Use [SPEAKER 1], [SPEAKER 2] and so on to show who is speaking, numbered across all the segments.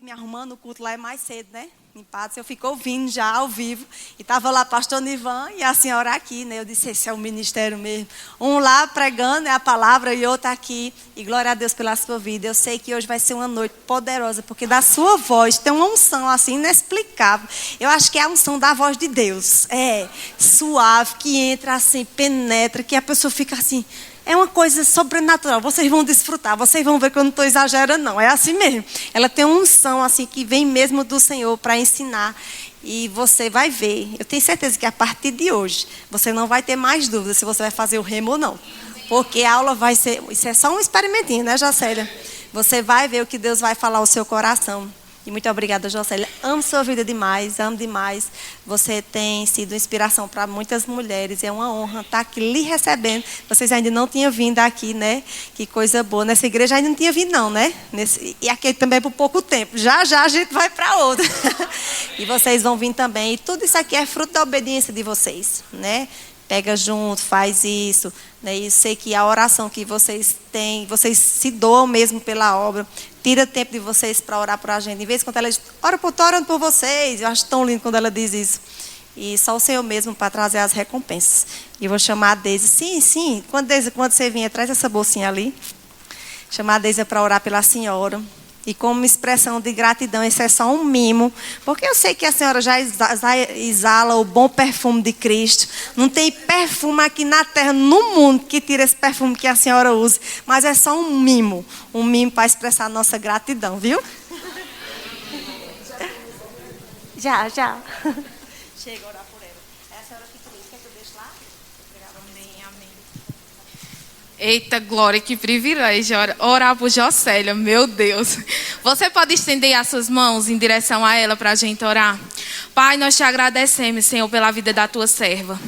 [SPEAKER 1] fico me arrumando, o culto lá é mais cedo, né? Em Patos, eu fico ouvindo já ao vivo. E estava lá pastor Nivan e a senhora aqui, né? Eu disse, esse é o ministério mesmo. Um lá pregando a palavra e outro aqui. E glória a Deus pela sua vida. Eu sei que hoje vai ser uma noite poderosa, porque da sua voz tem uma unção assim inexplicável. Eu acho que é a unção da voz de Deus. É, suave, que entra assim, penetra, que a pessoa fica assim... É uma coisa sobrenatural, vocês vão desfrutar, vocês vão ver que eu não estou exagerando não, é assim mesmo. Ela tem uma unção assim que vem mesmo do Senhor para ensinar e você vai ver. Eu tenho certeza que a partir de hoje você não vai ter mais dúvida se você vai fazer o remo ou não. Porque a aula vai ser, isso é só um experimentinho, né, Jocélia? Você vai ver o que Deus vai falar ao seu coração. E muito obrigada, Jocélia. Amo sua vida demais, amo demais. Você tem sido inspiração para muitas mulheres. É uma honra estar aqui lhe recebendo. Vocês ainda não tinham vindo aqui, né? Que coisa boa. Nessa igreja ainda não tinha vindo, não, né? E aqui também por pouco tempo. Já, já a gente vai para outra. E vocês vão vir também. E tudo isso aqui é fruto da obediência de vocês, né? Pega junto, faz isso. Né? E sei que a oração que vocês têm, vocês se doam mesmo pela obra. Tira tempo de vocês para orar por a gente. Em vez de quando ela diz, estou orando por vocês. Eu acho tão lindo quando ela diz isso. E só o Senhor mesmo para trazer as recompensas. E eu vou chamar a Deise. Sim. Quando você vier, traz essa bolsinha ali. Chamar a Deise para orar pela senhora. E como expressão de gratidão, esse é só um mimo. Porque eu sei que a senhora já exala o bom perfume de Cristo. Não tem perfume aqui na terra, no mundo, que tira esse perfume que a senhora usa. Mas é só um mimo. Um mimo para expressar a nossa gratidão, viu? Já. Chega a orar por ela. É a senhora que feliz. Quer que eu deixe lá? Amém.
[SPEAKER 2] Eita, Glória, que privilégio orar por Jocélia, meu Deus. Você pode estender as suas mãos em direção a ela para a gente orar? Pai, nós te agradecemos, Senhor, pela vida da tua serva.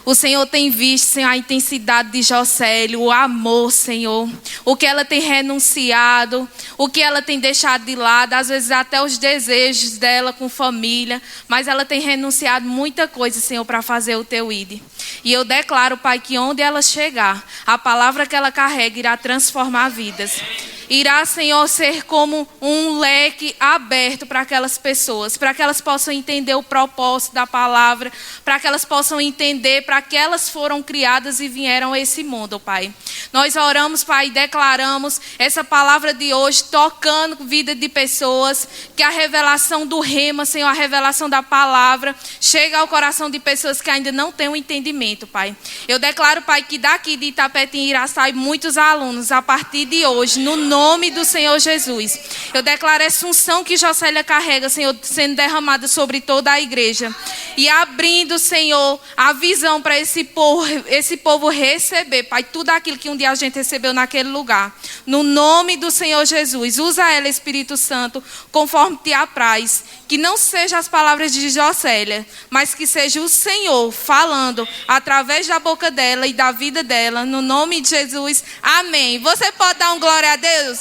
[SPEAKER 2] O Senhor tem visto, Senhor, a intensidade de Jocélia, o amor, Senhor. O que ela tem renunciado, o que ela tem deixado de lado, às vezes até os desejos dela com família. Mas ela tem renunciado muita coisa, Senhor, para fazer o teu ID. E eu declaro, Pai, que onde ela chegar, a palavra que ela carrega irá transformar vidas. Irá, Senhor, ser como um leque aberto para aquelas pessoas, para que elas possam entender o propósito da palavra, para que elas possam entender para que elas foram criadas e vieram a esse mundo, Pai. Nós oramos, Pai, e declaramos essa palavra de hoje, tocando a vida de pessoas, que a revelação do rema, Senhor, a revelação da palavra, chega ao coração de pessoas que ainda não têm o entendimento, Pai. Eu declaro, Pai, que daqui de Itapetim irá sair muitos alunos a partir de hoje, no nome do Senhor Jesus. Eu declaro essa unção que Jocélia carrega, Senhor, sendo derramada sobre toda a igreja. E abrindo, Senhor, a visão para esse povo receber, Pai, tudo aquilo que um dia a gente recebeu naquele lugar. No nome do Senhor Jesus. Usa ela, Espírito Santo, conforme te apraz. Que não sejam as palavras de Jocélia, mas que seja o Senhor falando através da boca dela e da vida dela. No nome de Jesus. Amém. Você pode dar um glória a Deus?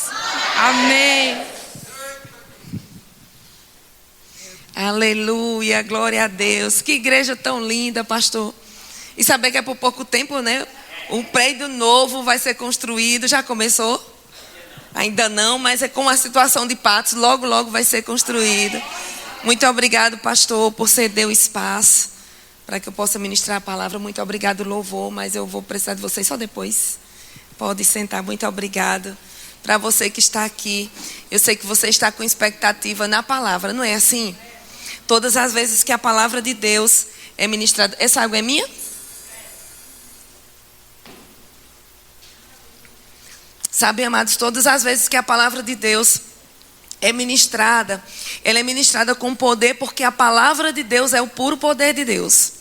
[SPEAKER 2] Amém.
[SPEAKER 3] Aleluia, glória a Deus. Que igreja tão linda, pastor. E saber que é por pouco tempo, né? Um prédio novo vai ser construído. Já começou? Ainda não, mas é com a situação de Patos, logo vai ser construído. Muito obrigado, pastor, por ceder o espaço para que eu possa ministrar a palavra. Muito obrigado, louvor, mas eu vou precisar de vocês só depois. Pode sentar, muito obrigado. Para você que está aqui, eu sei que você está com expectativa na palavra, não é assim? Todas as vezes que a palavra de Deus é ministrada... Essa água é minha? Sabe, amados, todas as vezes que a palavra de Deus é ministrada, ela é ministrada com poder, porque a palavra de Deus é o puro poder de Deus.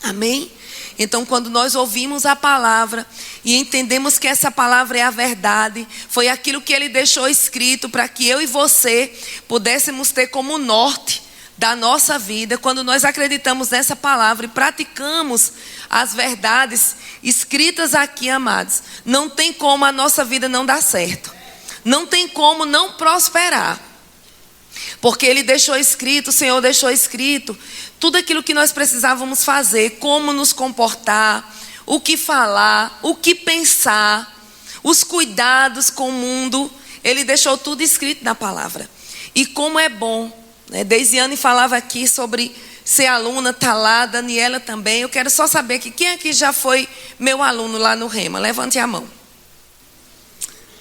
[SPEAKER 3] Amém? Então, quando nós ouvimos a palavra e entendemos que essa palavra é a verdade, foi aquilo que ele deixou escrito para que eu e você pudéssemos ter como norte da nossa vida. Quando nós acreditamos nessa palavra e praticamos as verdades escritas aqui, amados, não tem como a nossa vida não dar certo. Não tem como não prosperar. Porque ele deixou escrito, o Senhor deixou escrito tudo aquilo que nós precisávamos fazer, como nos comportar, o que falar, o que pensar, os cuidados com o mundo. Ele deixou tudo escrito na palavra. E como é bom, né? Deisiane falava aqui sobre ser aluna, tá lá, Daniela também. Eu quero só saber aqui, quem aqui já foi meu aluno lá no Rema? Levante a mão.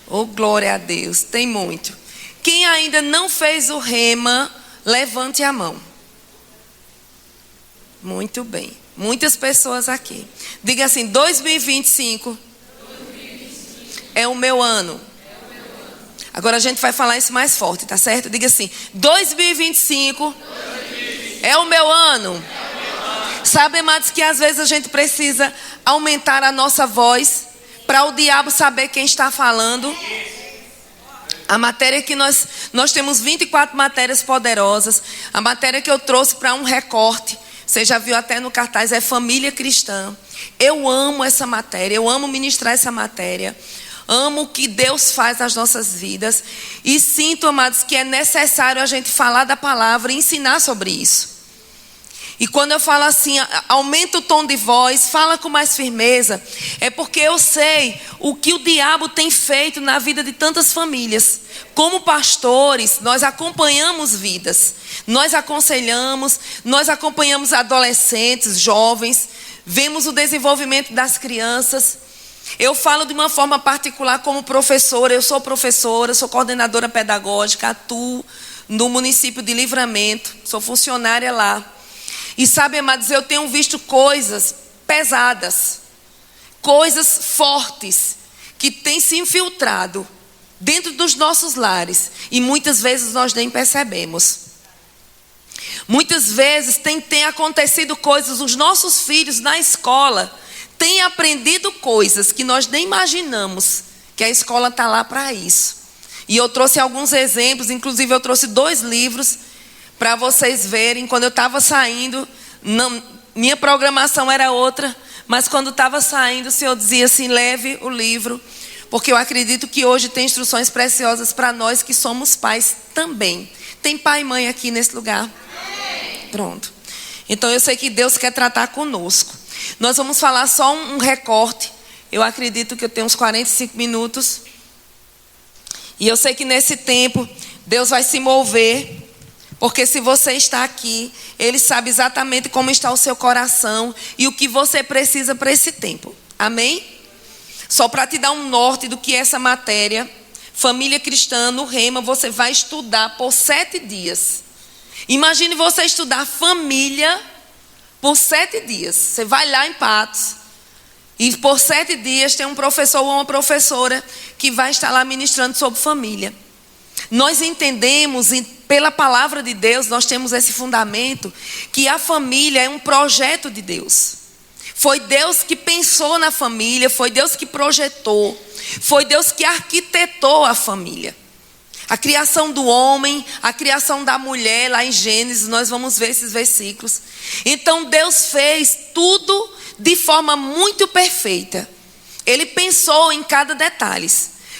[SPEAKER 3] Oh, glória a Deus, tem muito. Quem ainda não fez o Rema, levante a mão. Muito bem, muitas pessoas aqui. Diga assim, 2025 é o meu ano. Agora a gente vai falar isso mais forte, tá certo? Diga assim, 2025 é o meu ano. Sabe, amados, que às vezes a gente precisa aumentar a nossa voz para o diabo saber quem está falando. A matéria que nós temos 24 matérias poderosas. A matéria que eu trouxe para um recorte, você já viu até no cartaz, é família cristã. Eu amo essa matéria, eu amo ministrar essa matéria. Amo o que Deus faz nas nossas vidas. E sinto, amados, que é necessário a gente falar da palavra e ensinar sobre isso. E quando eu falo assim, aumenta o tom de voz, fala com mais firmeza, é porque eu sei o que o diabo tem feito na vida de tantas famílias. Como pastores, nós acompanhamos vidas, nós aconselhamos, nós acompanhamos adolescentes, jovens, vemos o desenvolvimento das crianças. Eu falo de uma forma particular como professora, eu sou professora, sou coordenadora pedagógica, atuo no município de Livramento, sou funcionária lá. E sabe, amados, eu tenho visto coisas pesadas, coisas fortes, que têm se infiltrado dentro dos nossos lares. E muitas vezes nós nem percebemos. Muitas vezes tem acontecido coisas, os nossos filhos na escola têm aprendido coisas que nós nem imaginamos, que a escola está lá para isso. E eu trouxe alguns exemplos, inclusive eu trouxe 2 livros, para vocês verem. Quando eu estava saindo, minha programação era outra, mas quando estava saindo, o Senhor dizia assim, leve o livro, porque eu acredito que hoje tem instruções preciosas para nós que somos pais também. Tem pai e mãe aqui nesse lugar? Pronto. Então eu sei que Deus quer tratar conosco. Nós vamos falar só um recorte. Eu acredito que eu tenho uns 45 minutos. E eu sei que nesse tempo, Deus vai se mover. Porque se você está aqui, Ele sabe exatamente como está o seu coração e o que você precisa para esse tempo. Amém? Só para te dar um norte do que é essa matéria, família cristã no Rema, você vai estudar por 7 dias. Imagine você estudar família por 7 dias. Você vai lá em Patos e por 7 dias tem um professor ou uma professora que vai estar lá ministrando sobre família. Nós entendemos, pela palavra de Deus, nós temos esse fundamento, que a família é um projeto de Deus. Foi Deus que pensou na família, foi Deus que projetou, foi Deus que arquitetou a família. A criação do homem, a criação da mulher, lá em Gênesis, nós vamos ver esses versículos. Então Deus fez tudo de forma muito perfeita. Ele pensou em cada detalhe.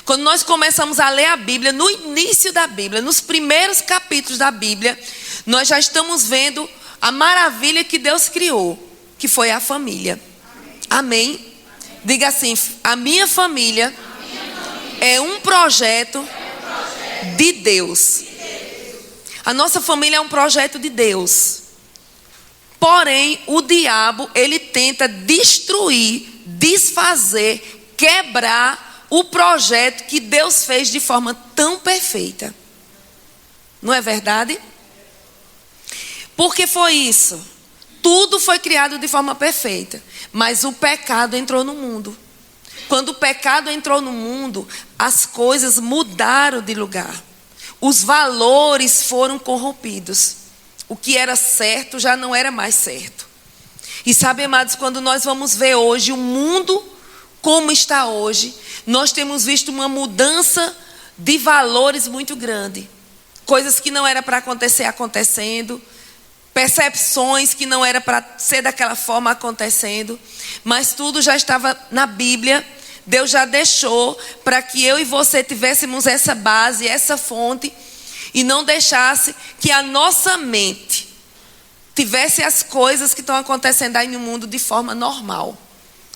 [SPEAKER 3] Quando nós começamos a ler a Bíblia, no início da Bíblia, nos primeiros capítulos da Bíblia, nós já estamos vendo a maravilha que Deus criou, que foi a família. Amém? Diga assim, a minha família é um projeto de Deus. A nossa família é um projeto de Deus. Porém, o diabo, ele tenta destruir, desfazer, quebrar o projeto que Deus fez de forma tão perfeita. Não é verdade? Por que foi isso? Tudo foi criado de forma perfeita, mas o pecado entrou no mundo. Quando o pecado entrou no mundo, as coisas mudaram de lugar. Os valores foram corrompidos. O que era certo já não era mais certo. E sabe, amados, quando nós vamos ver hoje o mundo como está hoje, nós temos visto uma mudança de valores muito grande. Coisas que não era para acontecer, acontecendo. Percepções que não era para ser daquela forma, acontecendo. Mas tudo já estava na Bíblia. Deus já deixou para que eu e você tivéssemos essa base, essa fonte. E não deixasse que a nossa mente tivesse as coisas que estão acontecendo aí no mundo de forma normal.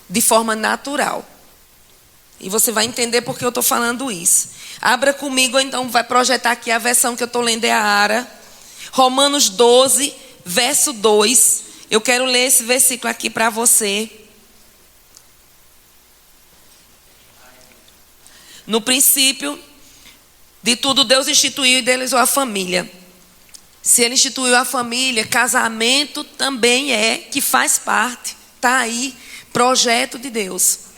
[SPEAKER 3] De forma natural. E você vai entender por que eu estou falando isso. Abra comigo, então vai projetar aqui a versão que eu estou lendo, é a Ara. Romanos 12, verso 2. Eu quero ler esse versículo aqui para você. No princípio de tudo, Deus instituiu e idealizou a família. Se Ele instituiu a família, casamento também que faz parte. Está aí, projeto de Deus.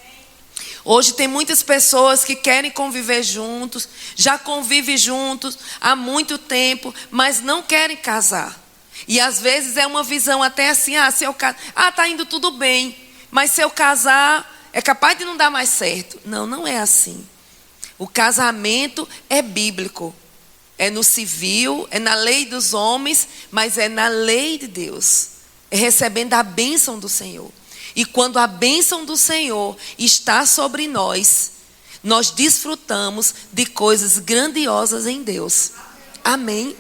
[SPEAKER 3] Hoje tem muitas pessoas que querem conviver juntos, já convivem juntos há muito tempo, mas não querem casar. E às vezes é uma visão até assim, se eu casar, está indo tudo bem, mas se eu casar, é capaz de não dar mais certo. Não, não é assim. O casamento é bíblico. É no civil, é na lei dos homens, mas é na lei de Deus. É recebendo a bênção do Senhor. E quando a bênção do Senhor está sobre nós, nós desfrutamos de coisas grandiosas em Deus. Amém?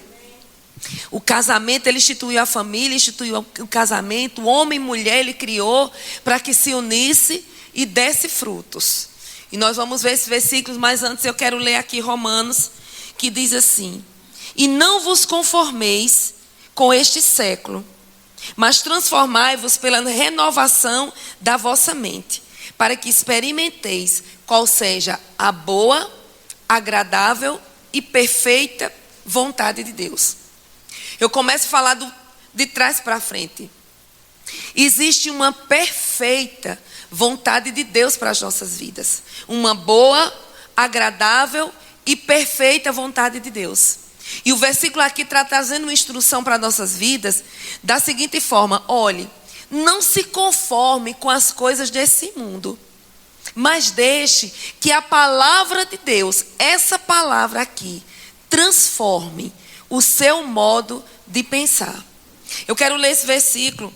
[SPEAKER 3] O casamento, Ele instituiu a família, instituiu o casamento. O homem e mulher Ele criou para que se unisse e desse frutos. E nós vamos ver esses versículos, mas antes eu quero ler aqui Romanos, que diz assim: e não vos conformeis com este século, mas transformai-vos pela renovação da vossa mente, para que experimenteis qual seja a boa, agradável e perfeita vontade de Deus. Eu começo a falar de trás para frente. Existe uma perfeita vontade de Deus para as nossas vidas. Uma boa, agradável e perfeita vontade de Deus. E o versículo aqui está trazendo uma instrução para nossas vidas da seguinte forma: olhe, não se conforme com as coisas desse mundo, mas deixe que a palavra de Deus, essa palavra aqui, transforme o seu modo de pensar. Eu quero ler esse versículo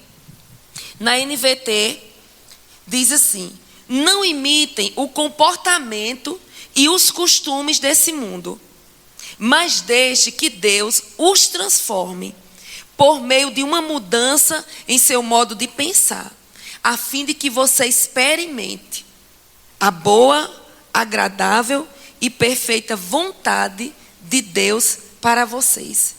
[SPEAKER 3] na NVT. Diz assim: não imitem o comportamento e os costumes desse mundo, mas deixe que Deus os transforme por meio de uma mudança em seu modo de pensar, a fim de que você experimente a boa, agradável e perfeita vontade de Deus para vocês.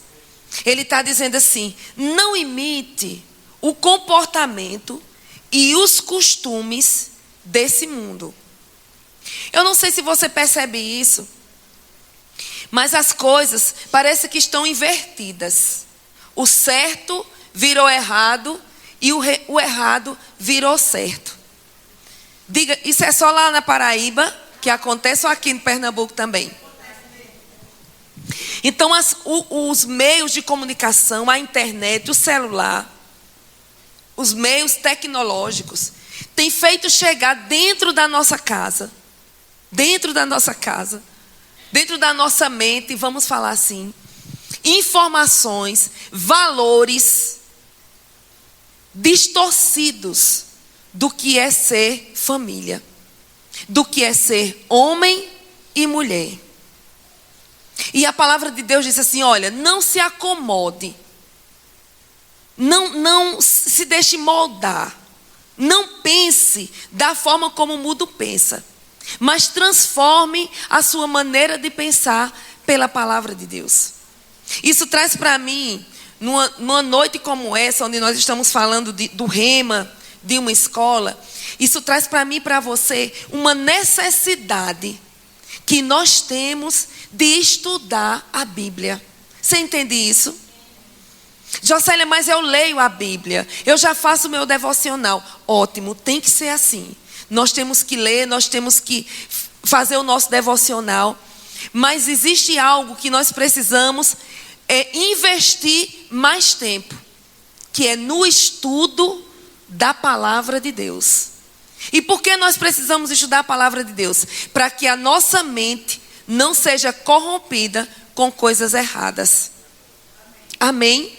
[SPEAKER 3] Ele está dizendo assim: não imite o comportamento e os costumes desse mundo. Eu não sei se você percebe isso, mas as coisas parecem que estão invertidas. O certo virou errado e o errado virou certo. Diga, isso é só lá na Paraíba que acontece, ou aqui em Pernambuco também? Então os meios de comunicação, a internet, o celular, os meios tecnológicos têm feito chegar dentro da nossa casa, dentro da nossa mente, vamos falar assim, informações, valores distorcidos do que é ser família, do que é ser homem e mulher. E a palavra de Deus diz assim: olha, não se acomode, não se deixe moldar, não pense da forma como o mundo pensa, mas transforme a sua maneira de pensar pela palavra de Deus. Isso traz para mim, numa noite como essa, onde nós estamos falando do rema, de uma escola, isso traz para mim e para você uma necessidade que nós temos de estudar a Bíblia. Você entende isso? Jocélia, mas eu leio a Bíblia, eu já faço o meu devocional. Ótimo, tem que ser assim. Nós temos que ler, nós temos que fazer o nosso devocional. Mas existe algo que nós precisamos investir mais tempo, que é no estudo da palavra de Deus. E por que nós precisamos estudar a palavra de Deus? Para que a nossa mente não seja corrompida com coisas erradas. Amém?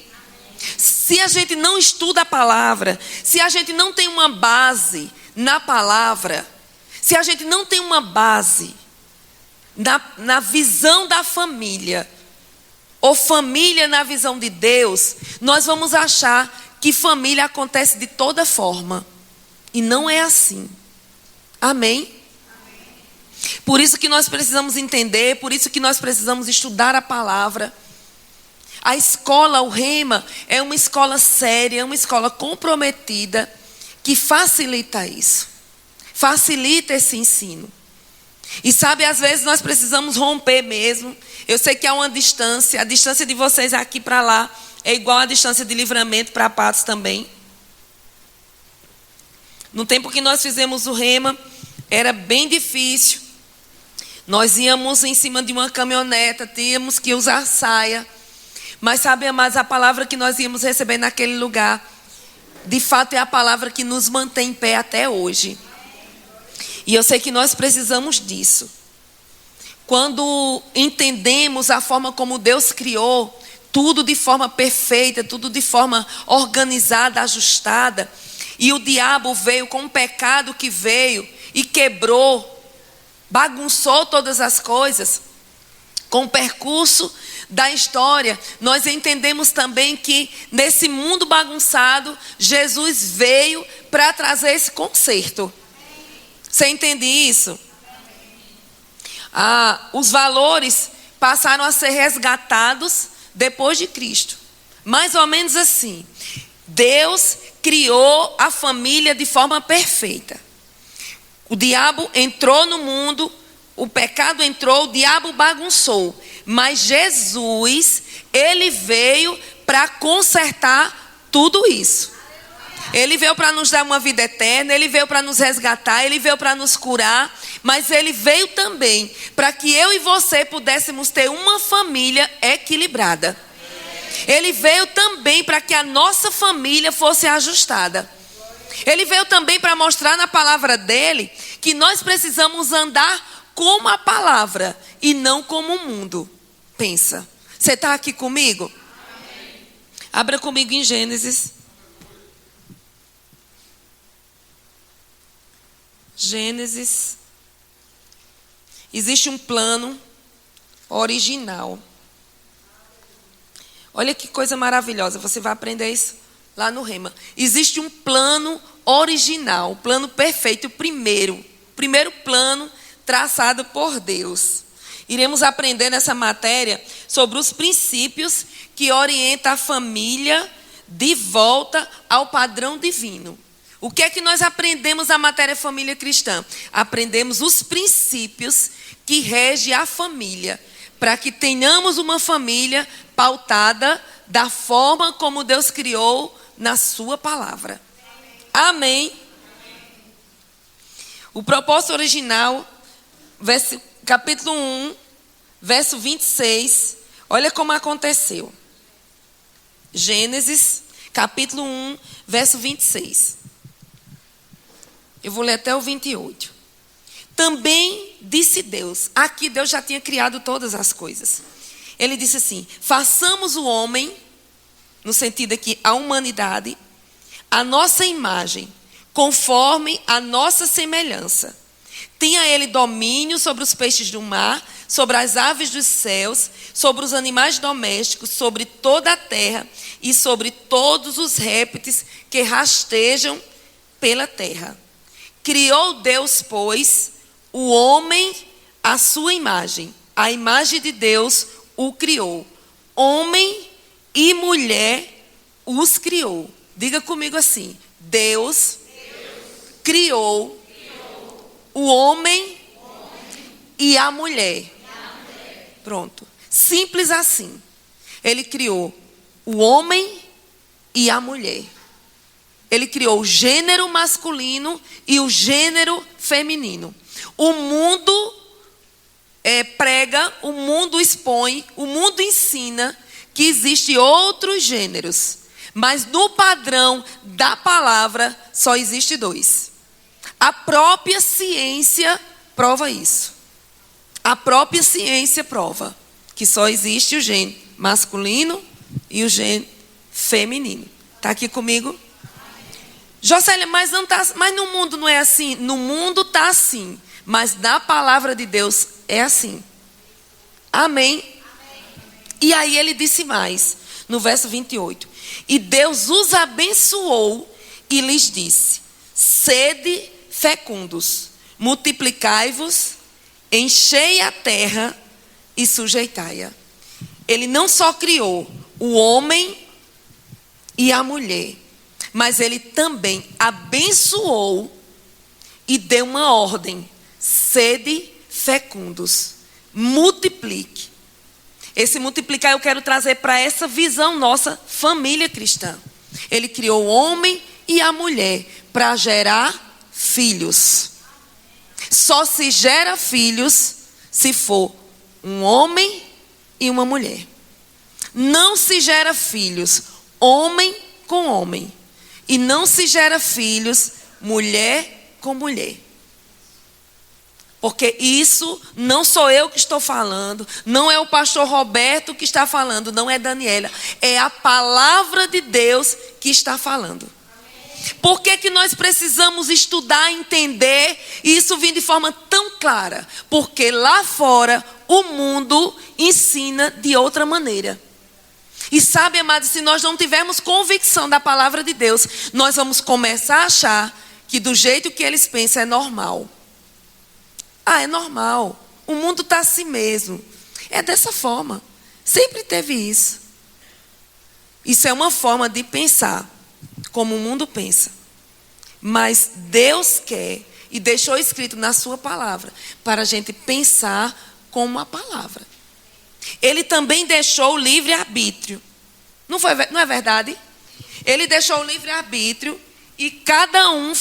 [SPEAKER 3] Se a gente não estuda a palavra, se a gente não tem uma base na palavra, se a gente não tem uma base na visão da família, ou família na visão de Deus, nós vamos achar que família acontece de toda forma. E não é assim. Amém? Por isso que nós precisamos entender, por isso que nós precisamos estudar a palavra. A escola, o Rema, é uma escola séria, é uma escola comprometida, que facilita isso. Facilita esse ensino. E sabe, às vezes nós precisamos romper mesmo. Eu sei que há uma distância, a distância de vocês aqui para lá é igual à distância de Livramento para Patos também. No tempo que nós fizemos o Rema, era bem difícil. Nós íamos em cima de uma caminhoneta, tínhamos que usar saia. Mas sabe, amados, a palavra que nós íamos receber naquele lugar, de fato é a palavra que nos mantém em pé até hoje. E eu sei que nós precisamos disso. Quando entendemos a forma como Deus criou, tudo de forma perfeita, tudo de forma organizada, ajustada, e o diabo veio com o pecado que veio e quebrou, bagunçou todas as coisas, com o percurso da história, nós entendemos também que nesse mundo bagunçado, Jesus veio para trazer esse conserto. Você entende isso? Os valores passaram a ser resgatados depois de Cristo. Mais ou menos assim. Deus criou a família de forma perfeita. O diabo entrou no mundo, o pecado entrou, o diabo bagunçou. Mas Jesus, ele veio para consertar tudo isso. Ele veio para nos dar uma vida eterna, ele veio para nos resgatar, ele veio para nos curar, mas ele veio também para que eu e você pudéssemos ter uma família equilibrada. Ele veio também para que a nossa família fosse ajustada. Ele veio também para mostrar na palavra dele que nós precisamos andar como a palavra e não como o mundo pensa. Você está aqui comigo? Amém. Abra comigo em Gênesis. Gênesis. Existe um plano original. Olha que coisa maravilhosa. Você vai aprender isso lá no Rema. Existe um plano original, um plano perfeito, o primeiro plano traçado por Deus. Iremos aprender nessa matéria sobre os princípios que orientam a família de volta ao padrão divino. O que é que nós aprendemos na matéria família cristã? Aprendemos os princípios que regem a família, para que tenhamos uma família pautada da forma como Deus criou na sua palavra. Amém? O propósito original, capítulo 1, verso 26, olha como aconteceu. Gênesis, capítulo 1, verso 26. Eu vou ler até o 28. Também disse Deus, aqui Deus já tinha criado todas as coisas. Ele disse assim: façamos o homem, no sentido aqui, a humanidade, a nossa imagem, conforme a nossa semelhança. Tenha ele domínio sobre os peixes do mar, sobre as aves dos céus, sobre os animais domésticos, sobre toda a terra e sobre todos os répteis que rastejam pela terra. Criou Deus, pois, o homem à sua imagem. A imagem de Deus o criou. Homem e mulher os criou. Diga comigo assim: Deus criou o homem e a mulher. Pronto. Simples assim. Ele criou o homem e a mulher. Ele criou o gênero masculino e o gênero feminino. O mundo prega, o mundo expõe, o mundo ensina que existem outros gêneros. Mas no padrão da palavra só existe dois. A própria ciência prova isso. A própria ciência prova que só existe o gênero masculino e o gênero feminino. Está aqui comigo? Jocélia, mas no mundo não é assim? No mundo está assim, mas na palavra de Deus é assim. Amém? E aí ele disse mais, no verso 28. E Deus os abençoou e lhes disse: sede fecundos, multiplicai-vos, enchei a terra e sujeitai-a. Ele não só criou o homem e a mulher, mas ele também abençoou e deu uma ordem: sede fecundos, multiplique. Esse multiplicar eu quero trazer para essa visão nossa família cristã. Ele criou o homem e a mulher para gerar filhos. Só se gera filhos se for um homem e uma mulher. Não se gera filhos homem com homem. E não se gera filhos mulher com mulher. Porque isso não sou eu que estou falando, não é o pastor Roberto que está falando, não é Daniela. É a palavra de Deus que está falando. Por que nós precisamos estudar, entender e isso vir de forma tão clara? Porque lá fora o mundo ensina de outra maneira. E sabe, amados, se nós não tivermos convicção da palavra de Deus, nós vamos começar a achar que do jeito que eles pensam é normal. Ah, é normal. O mundo está assim mesmo. É dessa forma. Sempre teve isso. Isso é uma forma de pensar como o mundo pensa. Mas Deus quer e deixou escrito na sua palavra para a gente pensar como a palavra. Ele também deixou o livre-arbítrio. Não é verdade? Ele deixou o livre-arbítrio e cada um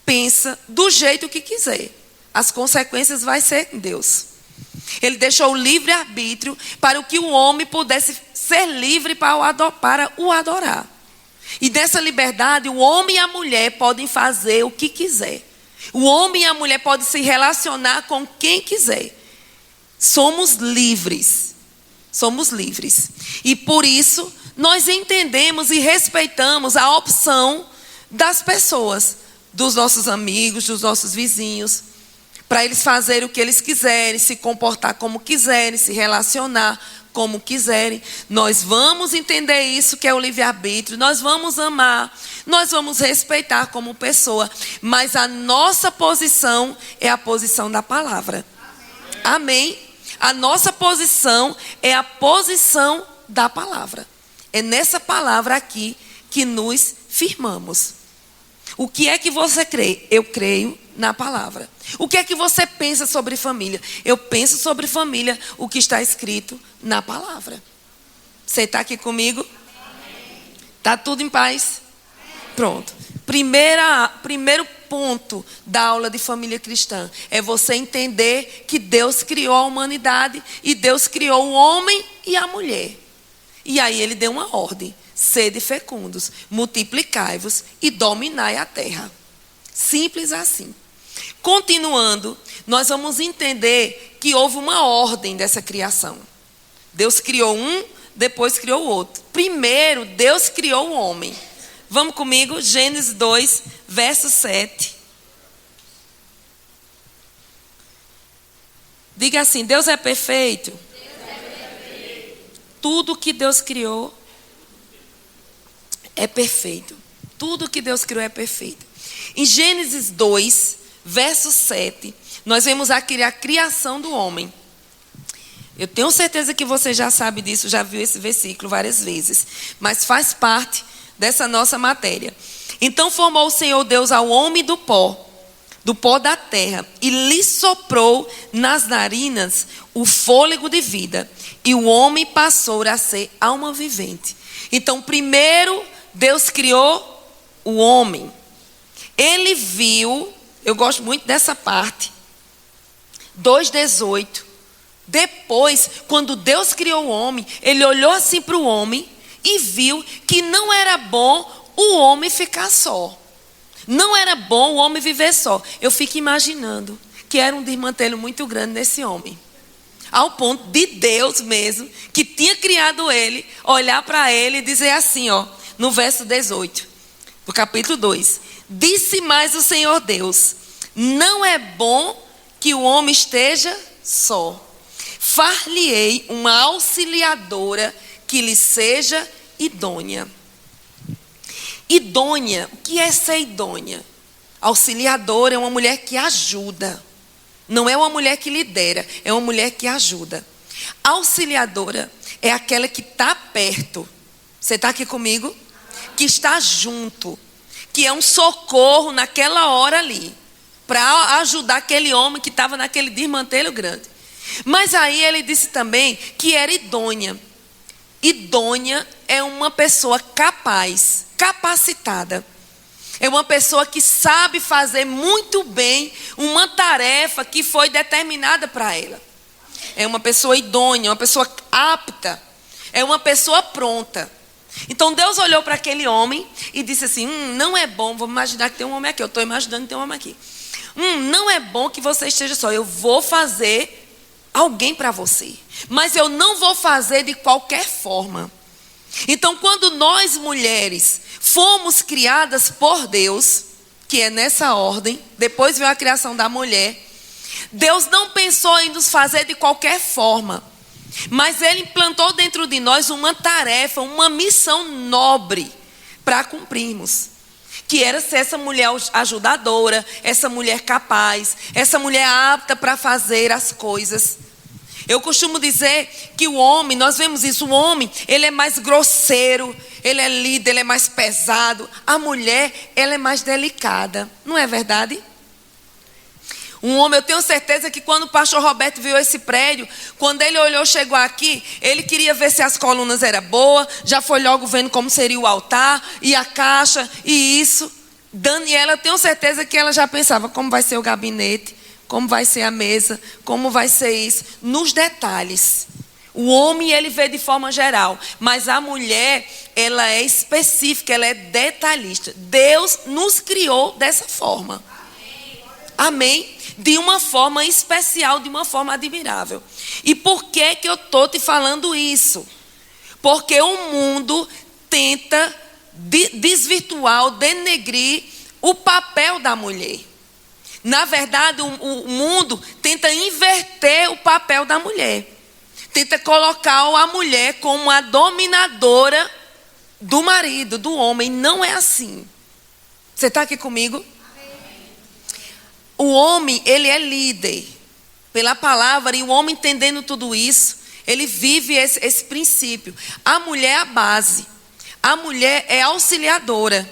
[SPEAKER 3] pensa do jeito que quiser. As consequências vai ser em Deus. Ele deixou o livre-arbítrio para que o homem pudesse ser livre para o adorar. E nessa liberdade, o homem e a mulher podem fazer o que quiser. O homem e a mulher podem se relacionar com quem quiser. Somos livres. Somos livres. E por isso, nós entendemos e respeitamos a opção das pessoas, dos nossos amigos, dos nossos vizinhos, para eles fazerem o que eles quiserem, se comportar como quiserem, se relacionar como quiserem. Nós vamos entender isso que é o livre-arbítrio, nós vamos amar, nós vamos respeitar como pessoa, mas a nossa posição é a posição da palavra. Amém? A nossa posição é a posição da palavra. É nessa palavra aqui que nos firmamos. O que é que você crê? Eu creio na palavra. O que é que você pensa sobre família? Eu penso sobre família o que está escrito na palavra. Você está aqui comigo? Está tudo em paz? Pronto. Primeiro ponto da aula de família cristã é você entender que Deus criou a humanidade e Deus criou o homem e a mulher. E aí ele deu uma ordem: sede fecundos, multiplicai-vos e dominai a terra. Simples assim. Continuando, nós vamos entender que houve uma ordem dessa criação. Deus criou um, depois criou o outro. Primeiro, Deus criou o homem. Vamos comigo, Gênesis 2, verso 7. Diga assim: Deus é perfeito. Deus é perfeito. Tudo que Deus criou é perfeito. Tudo que Deus criou é perfeito. Em Gênesis 2, verso 7, nós vemos aqui a criação do homem. Eu tenho certeza que você já sabe disso, já viu esse versículo várias vezes, mas faz parte dessa nossa matéria. Então formou o Senhor Deus ao homem do pó da terra, e lhe soprou nas narinas o fôlego de vida, e o homem passou a ser alma vivente. Então, primeiro, Deus criou o homem. Ele viu, eu gosto muito dessa parte, 2:18. Depois, quando Deus criou o homem, ele olhou assim para o homem e viu que não era bom o homem ficar só. Não era bom o homem viver só. Eu fico imaginando que era um desmantelo muito grande nesse homem. Ao ponto de Deus mesmo, que tinha criado ele, olhar para ele e dizer assim, no verso 18, do capítulo 2. Disse mais o Senhor Deus: não é bom que o homem esteja só. Far-lhe-ei uma auxiliadora que lhe seja idônea. Idônea, o que é ser idônea? Auxiliadora é uma mulher que ajuda. Não é uma mulher que lidera, é uma mulher que ajuda. Auxiliadora é aquela que está perto. Você está aqui comigo? Que está junto. Que é um socorro naquela hora ali. Para ajudar aquele homem que estava naquele desmantelho grande. Mas aí ele disse também que era idônea. Idônea é uma pessoa capaz, capacitada. É uma pessoa que sabe fazer muito bem uma tarefa que foi determinada para ela. É uma pessoa idônea, uma pessoa apta. É uma pessoa pronta. Então Deus olhou para aquele homem e disse assim, não é bom, vamos imaginar que tem um homem aqui. Eu estou imaginando que tem um homem aqui. Não é bom que você esteja só. Eu vou fazer alguém para você. Mas eu não vou fazer de qualquer forma. Então quando nós mulheres fomos criadas por Deus, que é nessa ordem, depois veio a criação da mulher, Deus não pensou em nos fazer de qualquer forma, mas Ele implantou dentro de nós uma tarefa, uma missão nobre para cumprirmos, que era ser essa mulher ajudadora, essa mulher capaz, essa mulher apta para fazer as coisas. Eu costumo dizer que o homem, nós vemos isso, o homem, ele é mais grosseiro, ele é líder, ele é mais pesado. A mulher, ela é mais delicada, não é verdade? Um homem, eu tenho certeza que quando o pastor Roberto viu esse prédio, quando ele olhou, chegou aqui, ele queria ver se as colunas eram boas, já foi logo vendo como seria o altar, e a caixa, e isso. Daniela, eu tenho certeza que ela já pensava como vai ser o gabinete, como vai ser a mesa, como vai ser isso, nos detalhes. O homem, ele vê de forma geral, mas a mulher, ela é específica, ela é detalhista. Deus nos criou dessa forma. Amém? De uma forma especial, de uma forma admirável. E por que eu estou te falando isso? Porque o mundo tenta desvirtuar, denegrir o papel da mulher. Na verdade, o mundo tenta inverter o papel da mulher. Tenta colocar a mulher como a dominadora do marido, do homem. Não é assim. Você está aqui comigo? O homem, ele é líder pela palavra, e o homem entendendo tudo isso, ele vive esse princípio. A mulher é a base. A mulher é auxiliadora.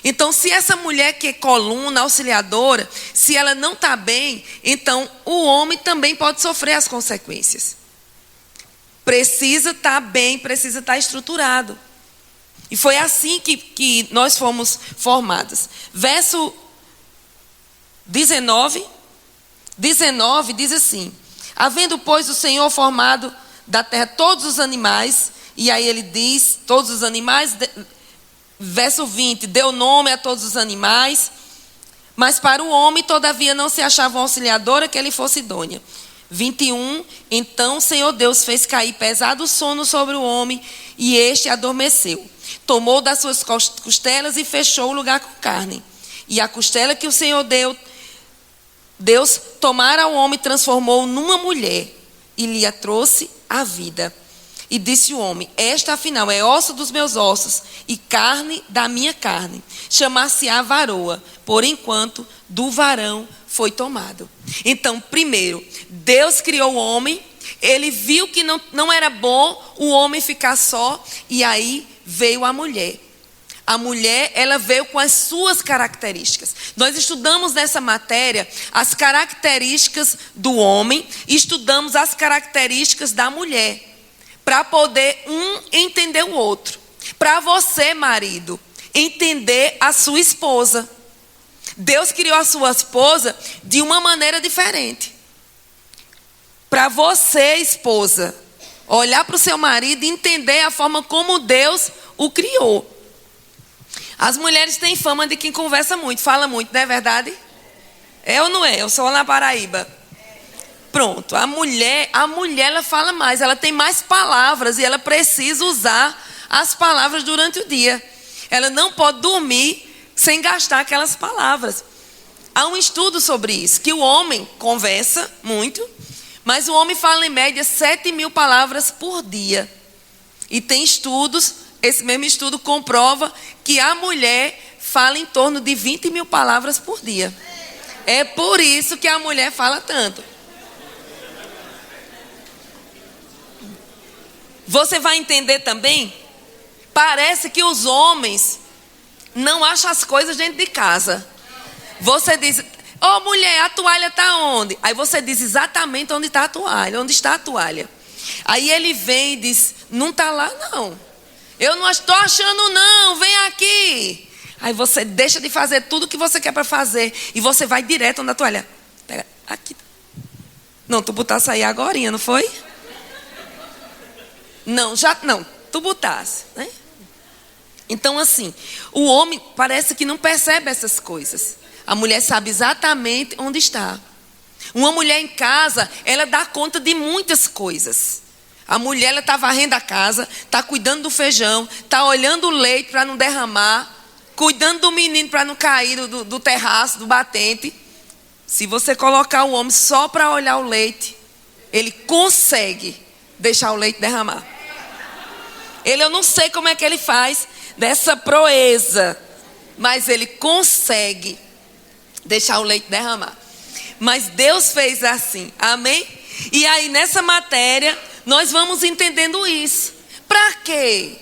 [SPEAKER 3] Então, se essa mulher que é coluna, auxiliadora, se ela não está bem, então o homem também pode sofrer as consequências. Precisa estar bem, precisa estar estruturado. E foi assim que nós fomos formadas. Verso 19 diz assim: havendo, pois, o Senhor formado da terra todos os animais, e aí ele diz, todos os animais, verso 20, deu nome a todos os animais, mas para o homem, todavia, não se achava uma auxiliadora que ele fosse idônea. 21, então o Senhor Deus fez cair pesado sono sobre o homem, e este adormeceu. Tomou das suas costelas e fechou o lugar com carne. E a costela que o Senhor Deus tomara ao homem, transformou numa mulher, e lhe a trouxe à vida. E disse o homem: esta afinal é osso dos meus ossos e carne da minha carne. Chamar-se-á varoa, por enquanto do varão foi tomado. Então, primeiro, Deus criou o homem, ele viu que não era bom o homem ficar só, e aí veio a mulher. A mulher, ela veio com as suas características. Nós estudamos nessa matéria as características do homem, e estudamos as características da mulher, para poder um entender o outro. Para você, marido, entender a sua esposa. Deus criou a sua esposa de uma maneira diferente. Para você, esposa, olhar para o seu marido e entender a forma como Deus o criou. As mulheres têm fama de quem conversa muito, fala muito, não é verdade? É ou não é? Eu sou na Paraíba. Pronto, a mulher ela fala mais, ela tem mais palavras, e ela precisa usar as palavras durante o dia. Ela não pode dormir sem gastar aquelas palavras. Há um estudo sobre isso, que o homem conversa muito, mas o homem fala em média 7.000 palavras por dia. E tem estudos, esse mesmo estudo comprova que a mulher fala em torno de 20.000 palavras por dia. É por isso que a mulher fala tanto. Você vai entender também, parece que os homens não acham as coisas dentro de casa. Você diz, ô mulher, a toalha está onde? Aí você diz exatamente onde está a toalha, onde está a toalha. Aí ele vem e diz, não está lá não. Eu não estou achando não, vem aqui. Aí você deixa de fazer tudo o que você quer para fazer e você vai direto na toalha. Pega aqui. Não, tu botasse aí agorinha, não foi? Não, tu botasse, né? Então assim, o homem parece que não percebe essas coisas. A mulher sabe exatamente onde está. Uma mulher em casa, ela dá conta de muitas coisas. A mulher, ela está varrendo a casa, está cuidando do feijão, está olhando o leite para não derramar, cuidando do menino para não cair do terraço, do batente. Se você colocar o homem só para olhar o leite, ele consegue deixar o leite derramar. Eu não sei como é que ele faz dessa proeza, mas ele consegue deixar o leite derramar. Mas Deus fez assim, amém? E aí nessa matéria nós vamos entendendo isso. Para quê?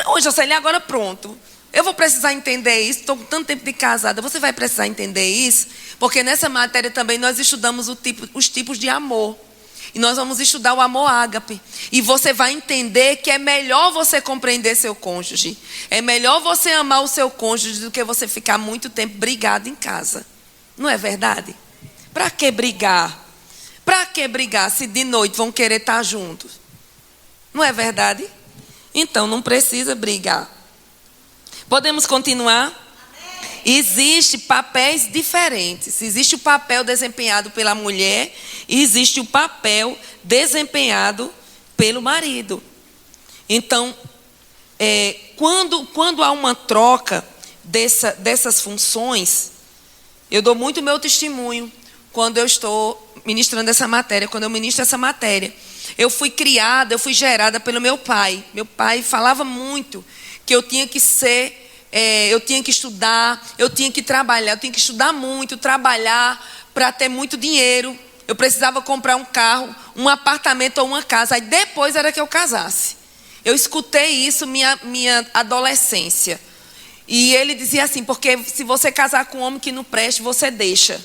[SPEAKER 3] Hoje, Jocely, agora pronto. Eu vou precisar entender isso, estou com tanto tempo de casada. Você vai precisar entender isso, porque nessa matéria também nós estudamos os tipos de amor. E nós vamos estudar o amor ágape. E você vai entender que é melhor você compreender seu cônjuge. É melhor você amar o seu cônjuge do que você ficar muito tempo brigado em casa. Não é verdade? Para que brigar? Para que brigar se de noite vão querer estar juntos? Não é verdade? Então não precisa brigar. Podemos continuar? Existem papéis diferentes. Existe o papel desempenhado pela mulher e existe o papel desempenhado pelo marido. Então, quando há uma troca dessas funções, eu dou muito meu testemunho quando eu estou ministrando essa matéria, quando eu ministro essa matéria. Eu fui criada, eu fui gerada pelo meu pai. Meu pai falava muito que eu tinha que ser... eu tinha que estudar, eu tinha que trabalhar, eu tinha que estudar muito, trabalhar para ter muito dinheiro. Eu precisava comprar um carro, um apartamento ou uma casa. Aí depois era que eu casasse. Eu escutei isso minha adolescência. E ele dizia assim, porque se você casar com um homem que não preste, você deixa.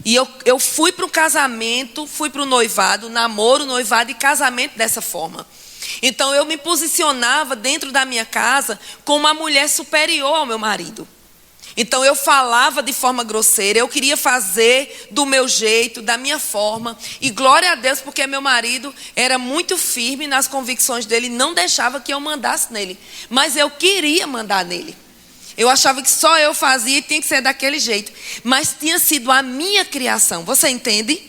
[SPEAKER 3] E eu fui para o casamento, fui para o noivado, namoro, noivado e casamento dessa forma. Então eu me posicionava dentro da minha casa como uma mulher superior ao meu marido. Então eu falava de forma grosseira, eu queria fazer do meu jeito, da minha forma. E glória a Deus, porque meu marido era muito firme nas convicções dele, não deixava que eu mandasse nele. Mas eu queria mandar nele. Eu achava que só eu fazia e tinha que ser daquele jeito. Mas tinha sido a minha criação, você entende?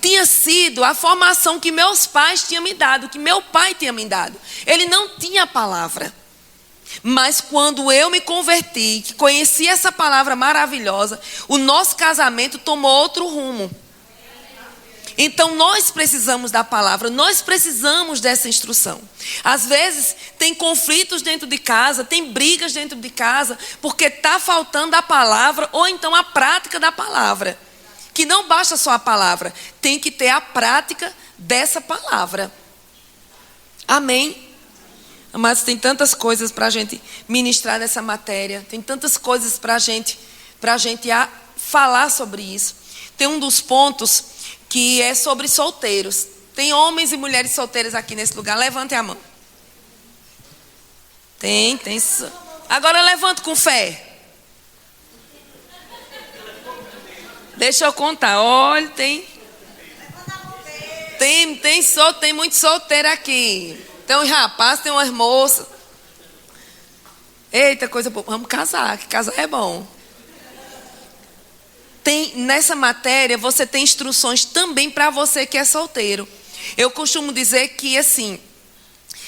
[SPEAKER 3] Tinha sido a formação que meus pais tinham me dado, que meu pai tinha me dado. Ele não tinha a palavra. Mas quando eu me converti, que conheci essa palavra maravilhosa, o nosso casamento tomou outro rumo. Então nós precisamos da palavra, nós precisamos dessa instrução. Às vezes tem conflitos dentro de casa, tem brigas dentro de casa, porque está faltando a palavra ou então a prática da palavra. Que não basta só a palavra, tem que ter a prática dessa palavra. Amém? Mas tem tantas coisas para a gente ministrar nessa matéria, tem tantas coisas para a gente falar sobre isso. Tem um dos pontos que é sobre solteiros. Tem homens e mulheres solteiras aqui nesse lugar, levantem a mão. Tem. Agora levante com fé. Deixa eu contar. Olha, tem muito solteiro aqui. Tem uns rapazes, tem umas moças. Eita, coisa boa. Vamos casar, que casar é bom. Nessa matéria, você tem instruções também para você que é solteiro. Eu costumo dizer que, assim,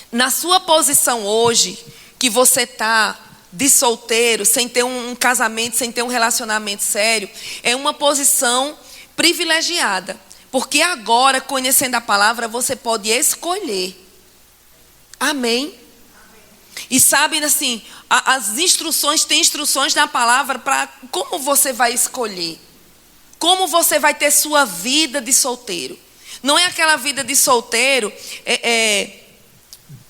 [SPEAKER 3] na sua posição hoje, que você está de solteiro, sem ter um casamento, sem ter um relacionamento sério, é uma posição privilegiada. Porque agora, conhecendo a palavra, você pode escolher. Amém? E sabe, assim, as instruções, tem instruções na palavra para como você vai escolher. como você vai ter sua vida de solteiro. Não é aquela vida de solteiro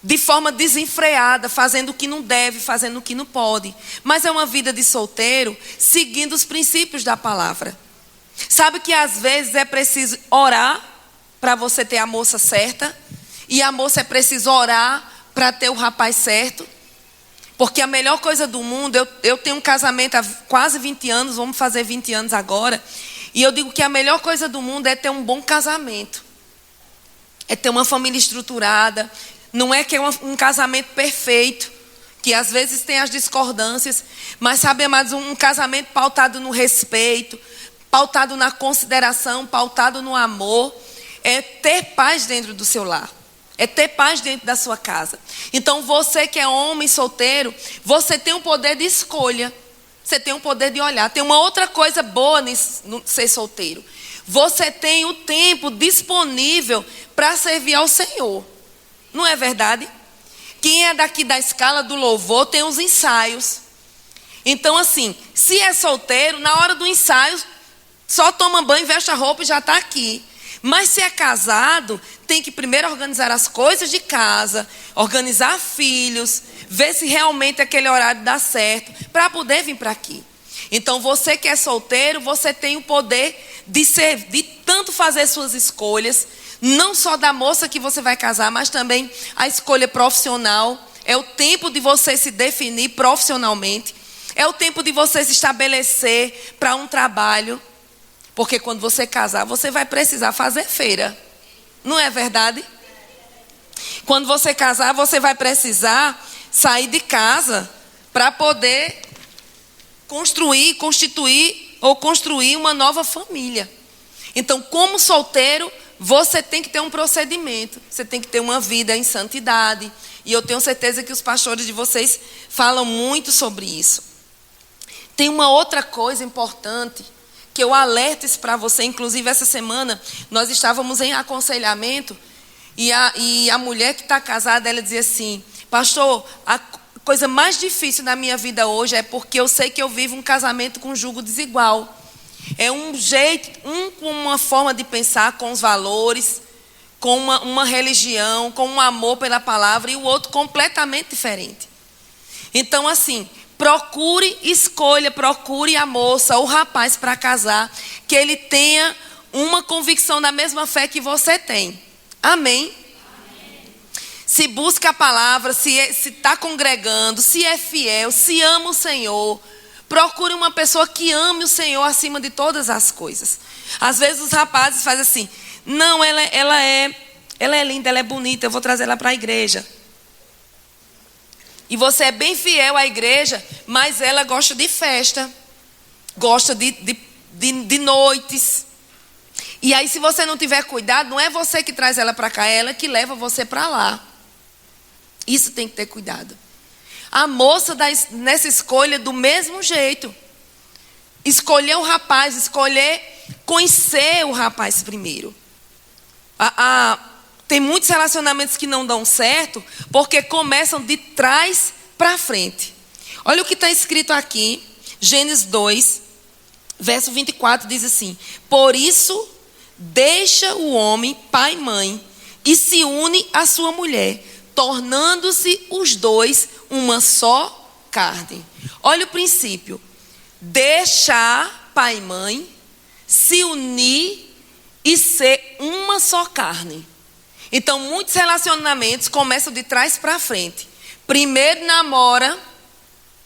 [SPEAKER 3] de forma desenfreada, fazendo o que não deve, fazendo o que não pode. Mas é uma vida de solteiro seguindo os princípios da palavra. Sabe que às vezes é preciso orar para você ter a moça certa, e a moça é preciso orar para ter o rapaz certo. Porque a melhor coisa do mundo, eu tenho um casamento há quase 20 anos, vamos fazer 20 anos agora, e eu digo que a melhor coisa do mundo é ter um bom casamento. É ter uma família estruturada. Não é que é um casamento perfeito, que às vezes tem as discordâncias, mas sabe, amados, um casamento pautado no respeito, pautado na consideração, pautado no amor, é ter paz dentro do seu lar. É ter paz dentro da sua casa. Então você que é homem solteiro, você tem o poder de escolha. Você tem o poder de olhar. Tem uma outra coisa boa no ser solteiro. Você tem o tempo disponível para servir ao Senhor. Não é verdade? Quem é daqui da escala do louvor tem os ensaios. Então assim, se é solteiro, na hora do ensaio, só toma banho, veste a roupa e já está aqui. Mas se é casado, tem que primeiro organizar as coisas de casa, organizar filhos, ver se realmente aquele horário dá certo, para poder vir para aqui. Então você que é solteiro, você tem o poder de tanto fazer suas escolhas, não só da moça que você vai casar, mas também a escolha profissional. É o tempo de você se definir profissionalmente, é o tempo de você se estabelecer para um trabalho. Porque quando você casar, você vai precisar fazer feira. Não é verdade? Quando você casar, você vai precisar sair de casa para poder construir uma nova família. Então, como solteiro, você tem que ter um procedimento. Você tem que ter uma vida em santidade. E eu tenho certeza que os pastores de vocês falam muito sobre isso. Tem uma outra coisa importante que eu alerto isso para você. Inclusive essa semana nós estávamos em aconselhamento e a mulher que está casada, ela dizia assim: pastor, a coisa mais difícil na minha vida hoje é porque eu sei que eu vivo um casamento com jugo desigual. É um jeito, com uma forma de pensar, com os valores, com uma religião, com um amor pela palavra, e o outro completamente diferente. Então assim, procure a moça ou o rapaz para casar, que ele tenha uma convicção da mesma fé que você tem. Amém? Se busca a palavra, se está congregando, se é fiel, se ama o Senhor. Procure uma pessoa que ame o Senhor acima de todas as coisas. Às vezes os rapazes fazem assim: não, ela é linda, ela é bonita, eu vou trazer ela para a igreja. E você é bem fiel à igreja, mas ela gosta de festa, gosta de noites. E aí, se você não tiver cuidado, não é você que traz ela para cá, é ela que leva você para lá. Isso tem que ter cuidado. A moça nessa escolha do mesmo jeito. Escolher o rapaz, conhecer o rapaz primeiro. Tem muitos relacionamentos que não dão certo porque começam de trás para frente. Olha o que está escrito aqui, Gênesis 2, verso 24, diz assim: por isso, deixa o homem pai e mãe e se une à sua mulher, tornando-se os dois uma só carne. Olha o princípio: deixar pai e mãe, se unir e ser uma só carne. Então, muitos relacionamentos começam de trás para frente. Primeiro namora,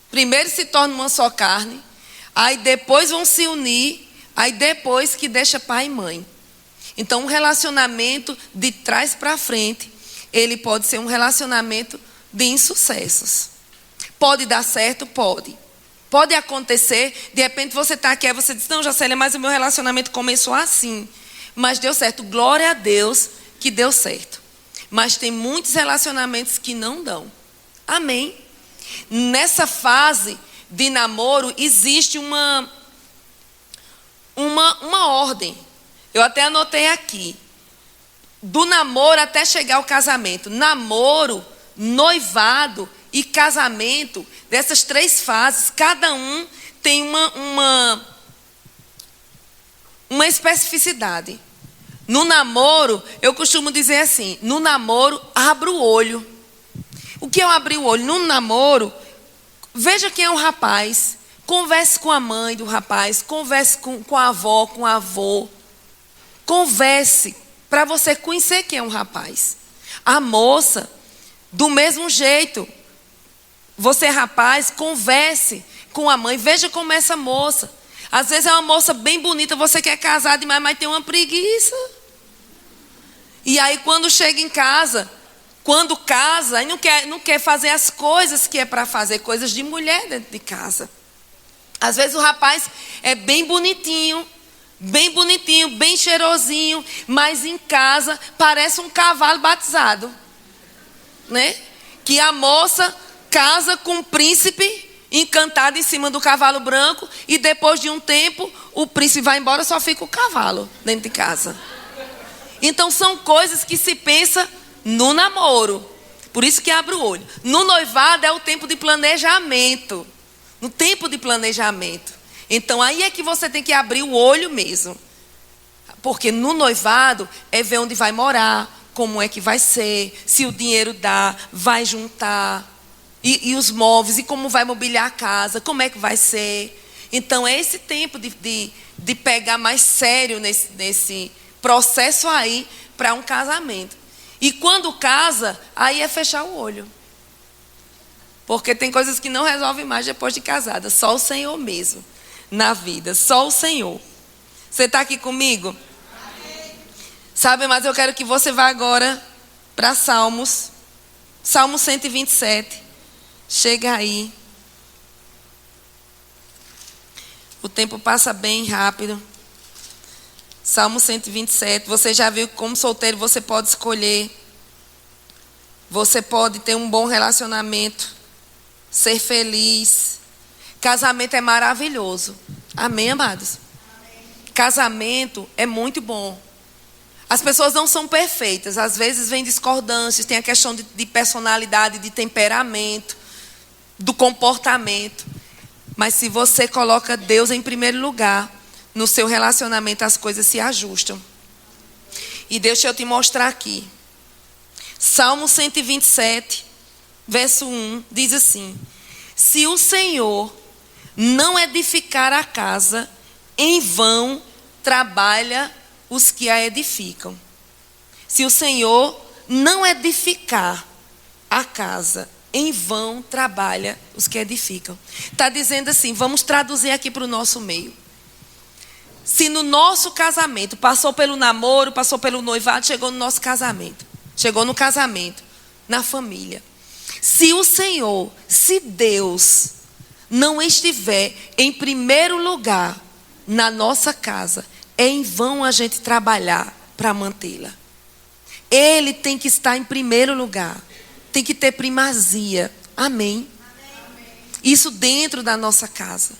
[SPEAKER 3] primeiro se torna uma só carne, aí depois vão se unir, aí depois que deixa pai e mãe. Então, um relacionamento de trás para frente, ele pode ser um relacionamento de insucessos. Pode dar certo? Pode. Pode acontecer, de repente você está aqui, aí você diz: não, Jacélia, mas o meu relacionamento começou assim. Mas deu certo, glória a Deus que deu certo. Mas tem muitos relacionamentos que não dão. Amém? Nessa fase de namoro existe uma ordem. Eu até anotei aqui. Do namoro até chegar ao casamento. Namoro, noivado e casamento, dessas 3 fases, cada um tem uma especificidade. No namoro, eu costumo dizer assim, no namoro, abra o olho. O que é abrir o olho? No namoro, veja quem é o rapaz, converse com a mãe do rapaz, converse com a avó, com o avô. Converse para você conhecer quem é um rapaz. A moça, do mesmo jeito. Você, rapaz, converse com a mãe, veja como é essa moça. Às vezes é uma moça bem bonita, você quer casar demais, mas tem uma preguiça. E aí quando chega em casa, quando casa, aí não quer fazer as coisas que é para fazer, coisas de mulher dentro de casa. Às vezes o rapaz é bem bonitinho, bem cheirosinho, mas em casa parece um cavalo batizado, né? Que a moça casa com um príncipe encantado em cima do cavalo branco e depois de um tempo o príncipe vai embora, só fica o cavalo dentro de casa. Então são coisas que se pensa no namoro. Por isso que abre o olho. No noivado é o tempo de planejamento. No tempo de planejamento. Então aí é que você tem que abrir o olho mesmo. Porque no noivado é ver onde vai morar, como é que vai ser, se o dinheiro dá, vai juntar. E os móveis, e como vai mobiliar a casa, como é que vai ser. Então é esse tempo de pegar mais sério nesse processo aí para um casamento. E quando casa, aí é fechar o olho. Porque tem coisas que não resolvem mais depois de casada. Só o Senhor mesmo na vida. Só o Senhor. Você está aqui comigo? Amém. Sabe, mas eu quero que você vá agora para Salmos. Salmo 127. Chega aí. O tempo passa bem rápido. Salmo 127. Você já viu que como solteiro você pode escolher. Você pode ter um bom relacionamento. Ser feliz. Casamento é maravilhoso. Amém, amados? Amém. Casamento é muito bom. As pessoas não são perfeitas. Às vezes vem discordâncias. Tem a questão de personalidade, de temperamento, do comportamento. Mas se você coloca Deus em primeiro lugar, no seu relacionamento as coisas se ajustam. E deixa eu te mostrar aqui. Salmo 127, verso 1, diz assim: se o Senhor não edificar a casa, em vão trabalha os que a edificam. Se o Senhor não edificar a casa, em vão trabalha os que edificam. Está dizendo assim, vamos traduzir aqui para o nosso meio. Se no nosso casamento, passou pelo namoro, passou pelo noivado, chegou no nosso casamento. Chegou no casamento, na família. Se o Senhor, se Deus não estiver em primeiro lugar na nossa casa, é em vão a gente trabalhar para mantê-la. Ele tem que estar em primeiro lugar. Tem que ter primazia. Amém? Amém. Isso dentro da nossa casa.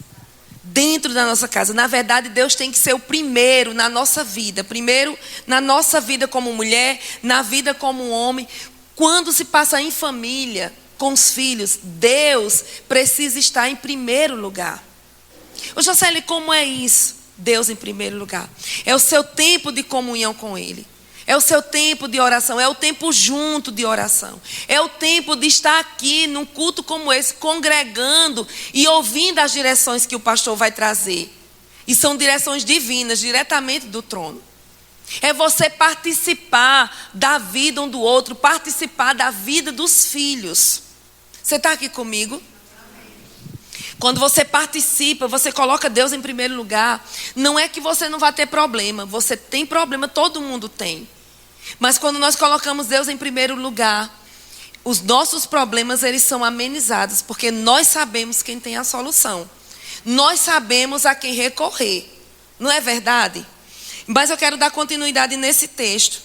[SPEAKER 3] Dentro da nossa casa. Na verdade, Deus tem que ser o primeiro na nossa vida. Primeiro na nossa vida como mulher, na vida como homem. Quando se passa em família, com os filhos, Deus precisa estar em primeiro lugar. Ô Jocely, como é isso? Deus em primeiro lugar. É o seu tempo de comunhão com Ele. É o seu tempo de oração, é o tempo junto de oração. É o tempo de estar aqui num culto como esse, congregando e ouvindo as direções que o pastor vai trazer. E são direções divinas, diretamente do trono. É você participar da vida um do outro, participar da vida dos filhos. Você está aqui comigo? Quando você participa, você coloca Deus em primeiro lugar, não é que você não vai ter problema. Você tem problema, todo mundo tem. Mas quando nós colocamos Deus em primeiro lugar, os nossos problemas eles são amenizados, porque nós sabemos quem tem a solução. Nós sabemos a quem recorrer. Não é verdade? Mas eu quero dar continuidade nesse texto,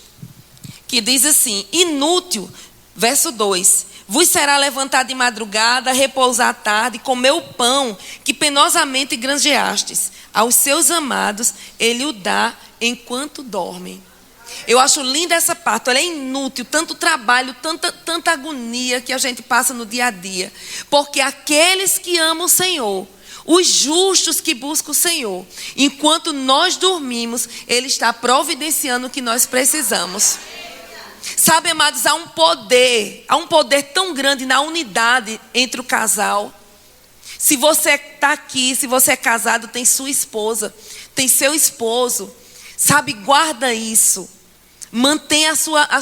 [SPEAKER 3] que diz assim: inútil, verso 2. Vos será levantado de madrugada, repousar à tarde, comer o pão que penosamente granjeastes. Aos seus amados ele o dá enquanto dormem. Eu acho linda essa parte. Ela é inútil, tanto trabalho, tanta agonia que a gente passa no dia a dia. Porque aqueles que amam o Os justos que buscam o Senhor. Enquanto nós dormimos, Ele está providenciando o que nós precisamos. Sabe, amados, há um poder tão grande na unidade entre o casal. Se você está aqui, se você é casado, tem sua esposa, tem seu esposo, sabe, guarda isso. Mantenha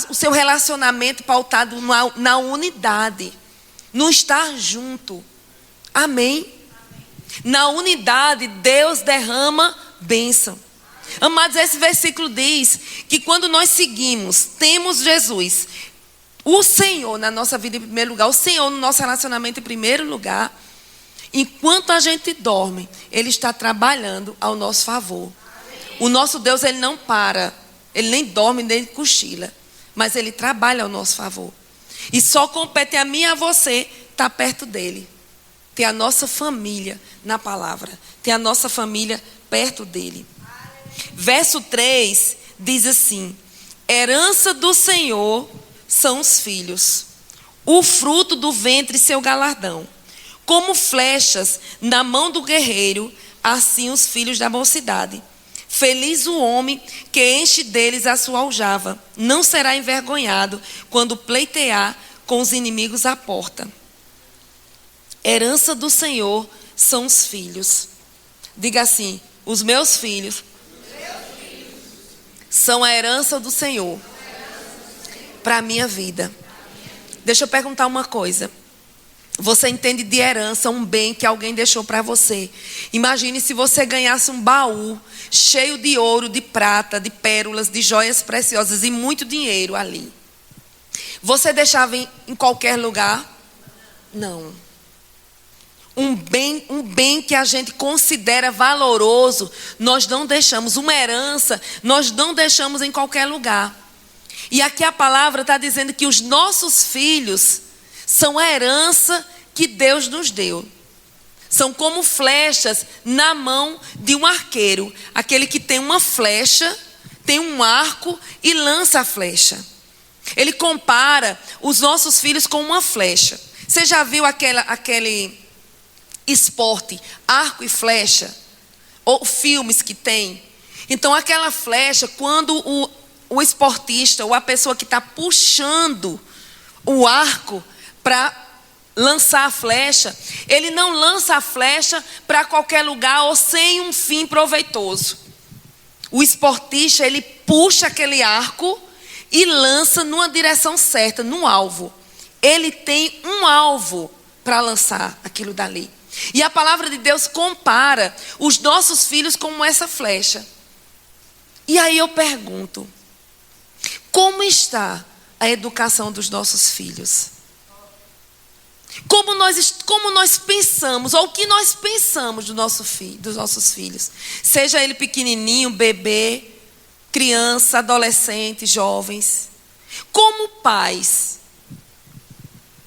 [SPEAKER 3] o seu relacionamento pautado na unidade, no estar junto. Amém? Na unidade, Deus derrama bênção. Amados, esse versículo diz que quando nós seguimos, temos Jesus, o Senhor na nossa vida em primeiro lugar, o Senhor no nosso relacionamento em primeiro lugar, enquanto a gente dorme, Ele está trabalhando ao nosso favor. O nosso Deus, Ele não para, Ele nem dorme, nem cochila, mas Ele trabalha ao nosso favor. E só compete a mim e a você estar perto dEle. Ter a nossa família na palavra, ter a nossa família perto dEle. Verso 3 diz assim: herança do Senhor são os filhos, o fruto do ventre seu galardão. Como flechas na mão do guerreiro, assim os filhos da mocidade. Feliz o homem que enche deles a sua aljava, não será envergonhado quando pleitear com os inimigos à porta. Herança do Senhor são os filhos. Diga assim: os meus filhos são a herança do Senhor para a minha vida. Deixa eu perguntar uma coisa. Você entende de herança um bem que alguém deixou para você? Imagine se você ganhasse um baú cheio de ouro, de prata, de pérolas, de joias preciosas e muito dinheiro ali. Você deixava em qualquer lugar? Não. Um bem que a gente considera valoroso, nós não deixamos. Uma herança, nós não deixamos em qualquer lugar. E aqui a palavra está dizendo que os nossos filhos são a herança que Deus nos deu. São como flechas na mão de um arqueiro. Aquele que tem uma flecha, tem um arco e lança a flecha. Ele compara os nossos filhos com uma flecha. Você já viu aquele esporte, arco e flecha? Ou filmes que tem? Então aquela flecha, quando o esportista ou a pessoa que está puxando o arco para lançar a flecha, ele não lança a flecha para qualquer lugar ou sem um fim proveitoso. O esportista, ele puxa aquele arco e lança numa direção certa, num alvo. Ele tem um alvo para lançar aquilo dali. E a palavra de Deus compara os nossos filhos como essa flecha. E aí eu pergunto: como está a educação dos nossos filhos? Como nós pensamos, ou o que nós pensamos dos nossos filhos? Seja ele pequenininho, bebê, criança, adolescente, jovens. Como pais,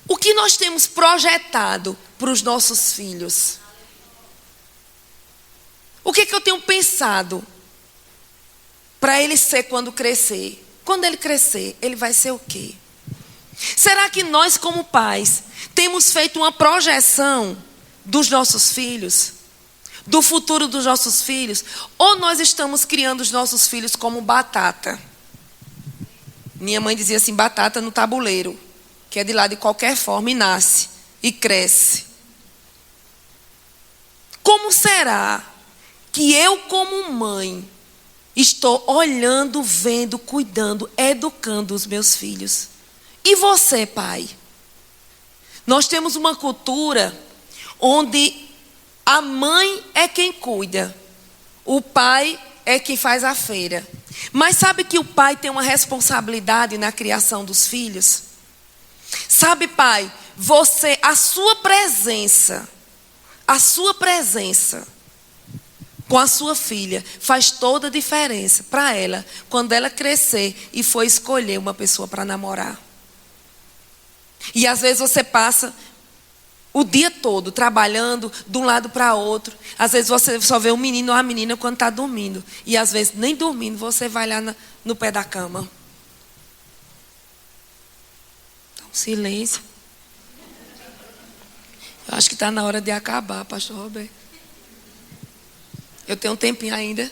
[SPEAKER 3] o que nós temos projetado para os nossos filhos? O que eu tenho pensado para ele ser quando crescer? Quando ele crescer, ele vai ser o quê? Será que nós, como pais, temos feito uma projeção dos nossos filhos? Do futuro dos nossos filhos? Ou nós estamos criando os nossos filhos como batata? Minha mãe dizia assim: batata no tabuleiro, que é de lá de qualquer forma e nasce e cresce. Como será que eu, como mãe, estou olhando, vendo, cuidando, educando os meus filhos? E você, pai? Nós temos uma cultura onde a mãe é quem cuida, o pai é quem faz a feira. Mas sabe que o pai tem uma responsabilidade na criação dos filhos? Sabe, pai, a sua presença com a sua filha faz toda a diferença para ela quando ela crescer e for escolher uma pessoa para namorar. E às vezes você passa o dia todo trabalhando de um lado para outro. Às vezes você só vê um menino ou uma menina quando está dormindo. E às vezes nem dormindo você vai lá no pé da cama. Então, silêncio. Eu acho que está na hora de acabar, pastor Roberto. Eu tenho um tempinho ainda.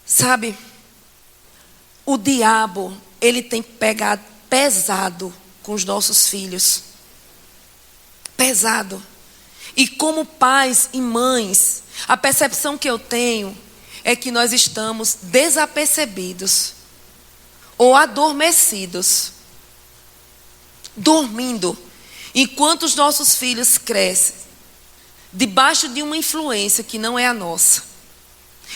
[SPEAKER 3] Sabe, o diabo, ele tem pegado pesado com os nossos filhos. Pesado. E como pais e mães, a percepção que eu tenho é que nós estamos desapercebidos ou adormecidos, dormindo, enquanto os nossos filhos crescem, debaixo de uma influência que não é a nossa.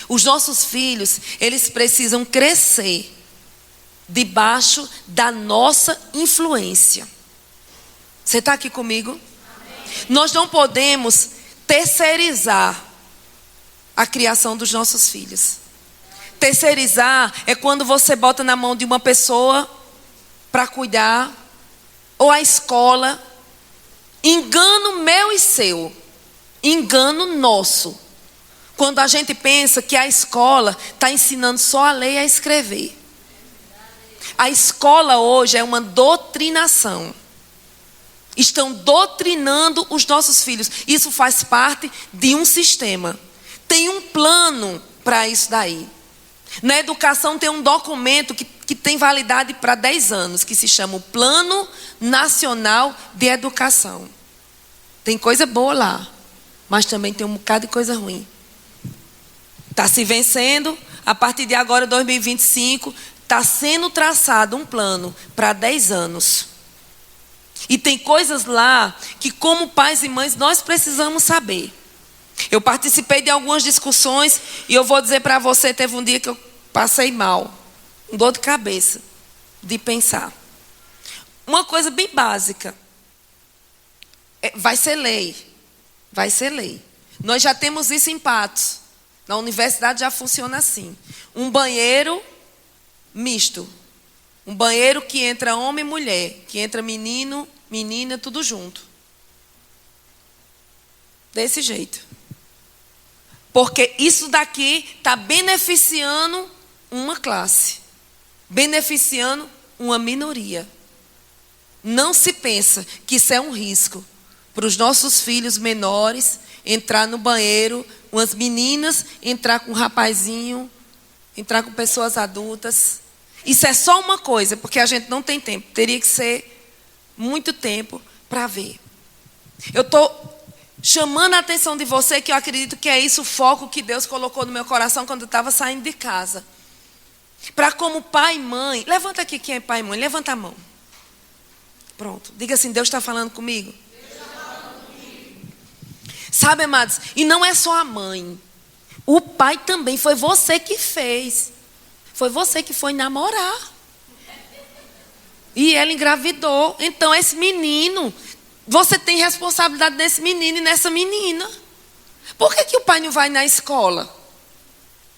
[SPEAKER 3] Os nossos filhos, eles precisam crescer debaixo da nossa influência. Você está aqui comigo? Amém. Nós não podemos terceirizar a criação dos nossos filhos. Terceirizar é quando você bota na mão de uma pessoa para cuidar, ou a escola. Engano meu e seu, engano nosso. Quando a gente pensa que a escola está ensinando só a ler e a escrever. A escola hoje é uma doutrinação. Estão doutrinando os nossos filhos. Isso faz parte de um sistema. Tem um plano para isso daí. Na educação tem um documento que tem validade para 10 anos, que se chama o Plano Nacional de Educação. Tem coisa boa lá, mas também tem um bocado de coisa ruim. Está se vencendo, a partir de agora, 2025, está sendo traçado um plano para 10 anos. E tem coisas lá que, como pais e mães, nós precisamos saber. Eu participei de algumas discussões e eu vou dizer para você, teve um dia que eu passei mal, com dor de cabeça, de pensar. Uma coisa bem básica. Vai ser lei. Vai ser lei. Nós já temos isso em Patos. Na universidade já funciona assim. Um banheiro misto. Um banheiro que entra homem e mulher. Que entra menino, menina, tudo junto. Desse jeito. Porque isso daqui está beneficiando uma classe. Beneficiando uma minoria. Não se pensa que isso é um risco para os nossos filhos menores entrar no banheiro, umas meninas entrar com um rapazinho, entrar com pessoas adultas. Isso é só uma coisa, porque a gente não tem tempo. Teria que ser muito tempo para ver. Eu estou chamando a atenção de você, que eu acredito que é isso o foco que Deus colocou no meu coração quando eu estava saindo de casa. Para como pai e mãe, levanta aqui quem é pai e mãe, levanta a mão. Pronto, diga assim, Deus está falando comigo. Sabe, amados, e não é só a mãe. O pai também, foi você que fez. Foi você que foi namorar. E ela engravidou. Então, esse menino, você tem responsabilidade nesse menino e nessa menina. Por que o pai não vai na escola?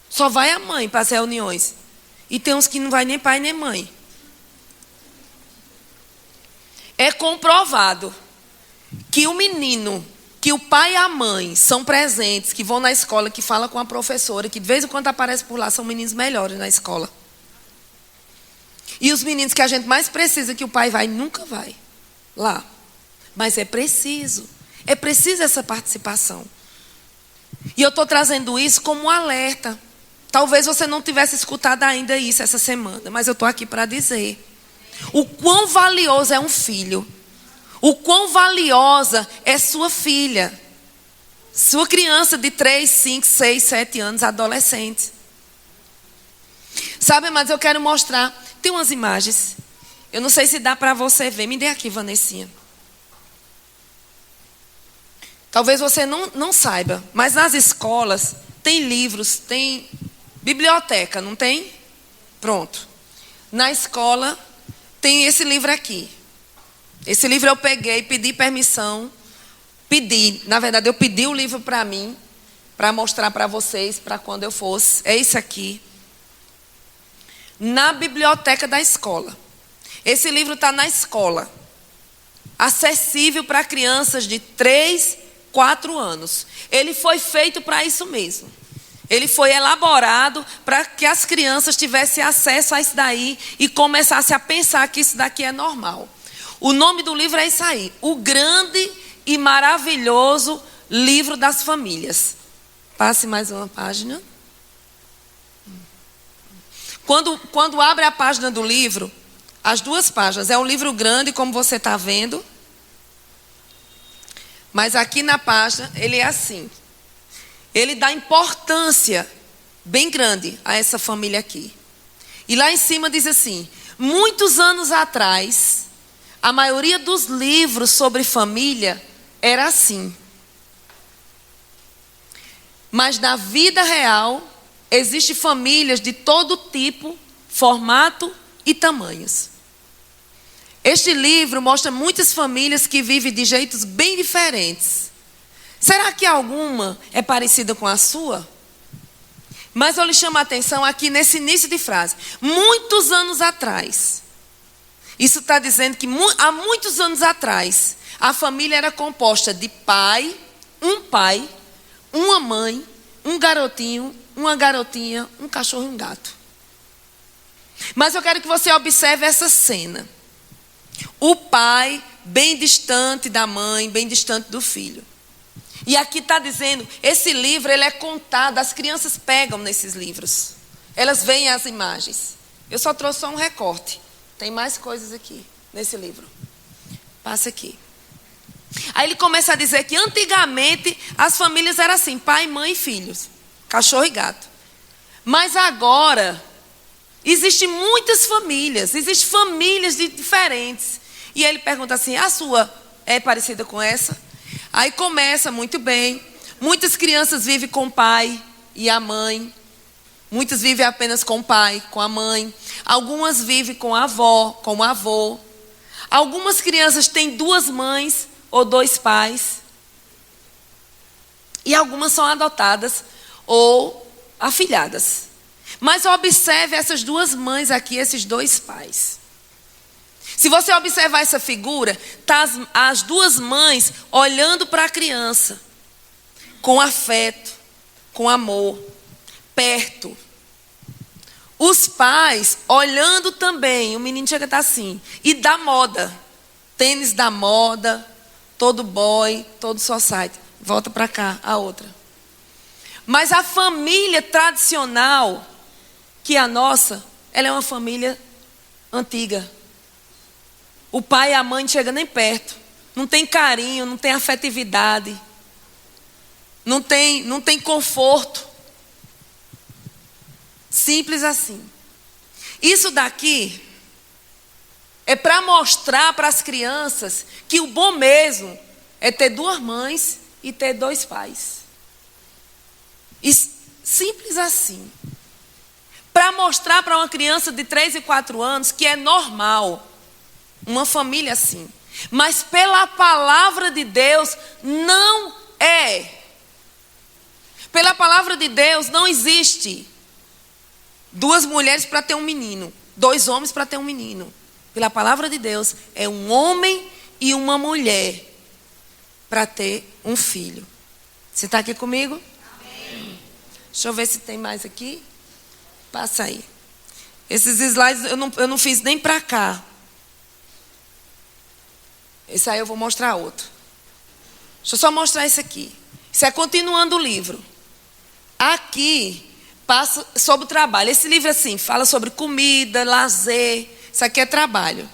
[SPEAKER 3] Só vai a mãe para as reuniões. E tem uns que não vai nem pai nem mãe. É comprovado que o menino, que o pai e a mãe são presentes, que vão na escola, que falam com a professora, que de vez em quando aparece por lá, são meninos melhores na escola. E os meninos que a gente mais precisa que o pai vai, nunca vai lá. Mas é preciso essa participação. E eu estou trazendo isso como um alerta. Talvez você não tivesse escutado ainda isso essa semana, mas eu estou aqui para dizer o quão valioso é um filho. O quão valiosa é sua filha. Sua criança de 3, 5, 6, 7 anos, adolescente. Sabe, mas eu quero mostrar. Tem umas imagens. Eu não sei se dá para você ver. Me dê aqui, Vanessinha. Talvez você não saiba, mas nas escolas tem livros, tem biblioteca, não tem? Pronto. Na escola tem esse livro aqui. Esse livro eu peguei, pedi permissão. Na verdade, eu pedi o livro para mim, para mostrar para vocês, para quando eu fosse. É esse aqui. Na biblioteca da escola. Esse livro está na escola. Acessível para crianças de 3, 4 anos. Ele foi feito para isso mesmo. Ele foi elaborado para que as crianças tivessem acesso a isso daí e começassem a pensar que isso daqui é normal. O nome do livro é isso aí. O grande e maravilhoso livro das famílias. Passe mais uma página. Quando abre a página do livro, as duas páginas, é um livro grande, como você está vendo. Mas aqui na página, ele é assim. Ele dá importância bem grande a essa família aqui. E lá em cima diz assim: muitos anos atrás, a maioria dos livros sobre família era assim. Mas na vida real, existem famílias de todo tipo, formato e tamanhos. Este livro mostra muitas famílias que vivem de jeitos bem diferentes. Será que alguma é parecida com a sua? Mas eu lhe chamo a atenção aqui nesse início de frase. Muitos anos atrás. Isso está dizendo que há muitos anos atrás, a família era composta de pai, uma mãe, um garotinho, uma garotinha, um cachorro e um gato. Mas eu quero que você observe essa cena. O pai bem distante da mãe, bem distante do filho. E aqui está dizendo, esse livro ele é contado, as crianças pegam nesses livros. Elas veem as imagens. Eu só trouxe só um recorte. Tem mais coisas aqui nesse livro. Passa aqui. Aí ele começa a dizer que antigamente as famílias eram assim, pai, mãe e filhos, cachorro e gato. Mas agora, existem muitas famílias, existem famílias diferentes. E ele pergunta assim, a sua é parecida com essa? Aí começa muito bem. Muitas crianças vivem com o pai e a mãe. Muitas vivem apenas com o pai, com a mãe. Algumas vivem com a avó, com o avô. Algumas crianças têm duas mães ou dois pais. E algumas são adotadas ou afilhadas. Mas observe essas duas mães aqui, esses dois pais. Se você observar essa figura, tá as duas mães olhando para a criança, com afeto, com amor, perto. Os pais olhando também, o menino chega a estar assim, e da moda, tênis da moda, todo boy, todo society. Volta para cá, a outra. Mas a família tradicional, que é a nossa, ela é uma família antiga. O pai e a mãe não chegam nem perto. Não tem carinho, não tem afetividade. Não tem conforto. Simples assim. Isso daqui é para mostrar para as crianças que o bom mesmo é ter duas mães e ter dois pais. Simples assim. Para mostrar para uma criança de 3 e 4 anos que é normal uma família assim. Mas pela palavra de Deus não é. Pela palavra de Deus não existe 2 mulheres para ter um menino, 2 homens para ter um menino. Pela palavra de Deus é um homem e uma mulher para ter um filho. Você está aqui comigo? Amém. Deixa eu ver se tem mais aqui. Passa aí. Esses slides eu não fiz nem para cá. Esse aí eu vou mostrar outro. Deixa eu só mostrar esse aqui. Isso é continuando o livro. Aqui passa sobre o trabalho. Esse livro assim, fala sobre comida, lazer. Isso aqui é trabalho.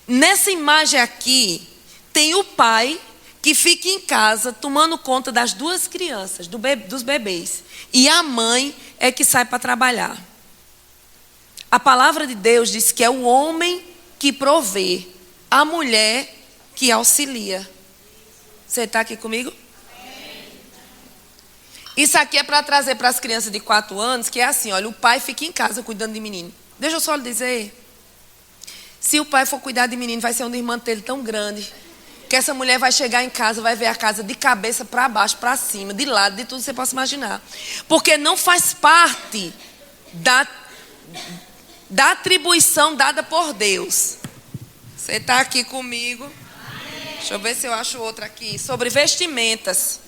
[SPEAKER 3] Nessa imagem aqui, tem o pai que fica em casa tomando conta das 2 crianças, dos bebês. E a mãe é que sai para trabalhar. A palavra de Deus diz que é o homem que provê, a mulher que auxilia. Você está aqui comigo? Isso aqui é para trazer para as crianças de 4 anos, que é assim, olha, o pai fica em casa cuidando de menino. Deixa eu só lhe dizer, se o pai for cuidar de menino, vai ser um irmão dele tão grande, que essa mulher vai chegar em casa, vai ver a casa de cabeça para baixo, para cima, de lado, de tudo que você possa imaginar. Porque não faz parte da atribuição dada por Deus. Você está aqui comigo? Deixa eu ver se eu acho outra aqui. Sobre vestimentas.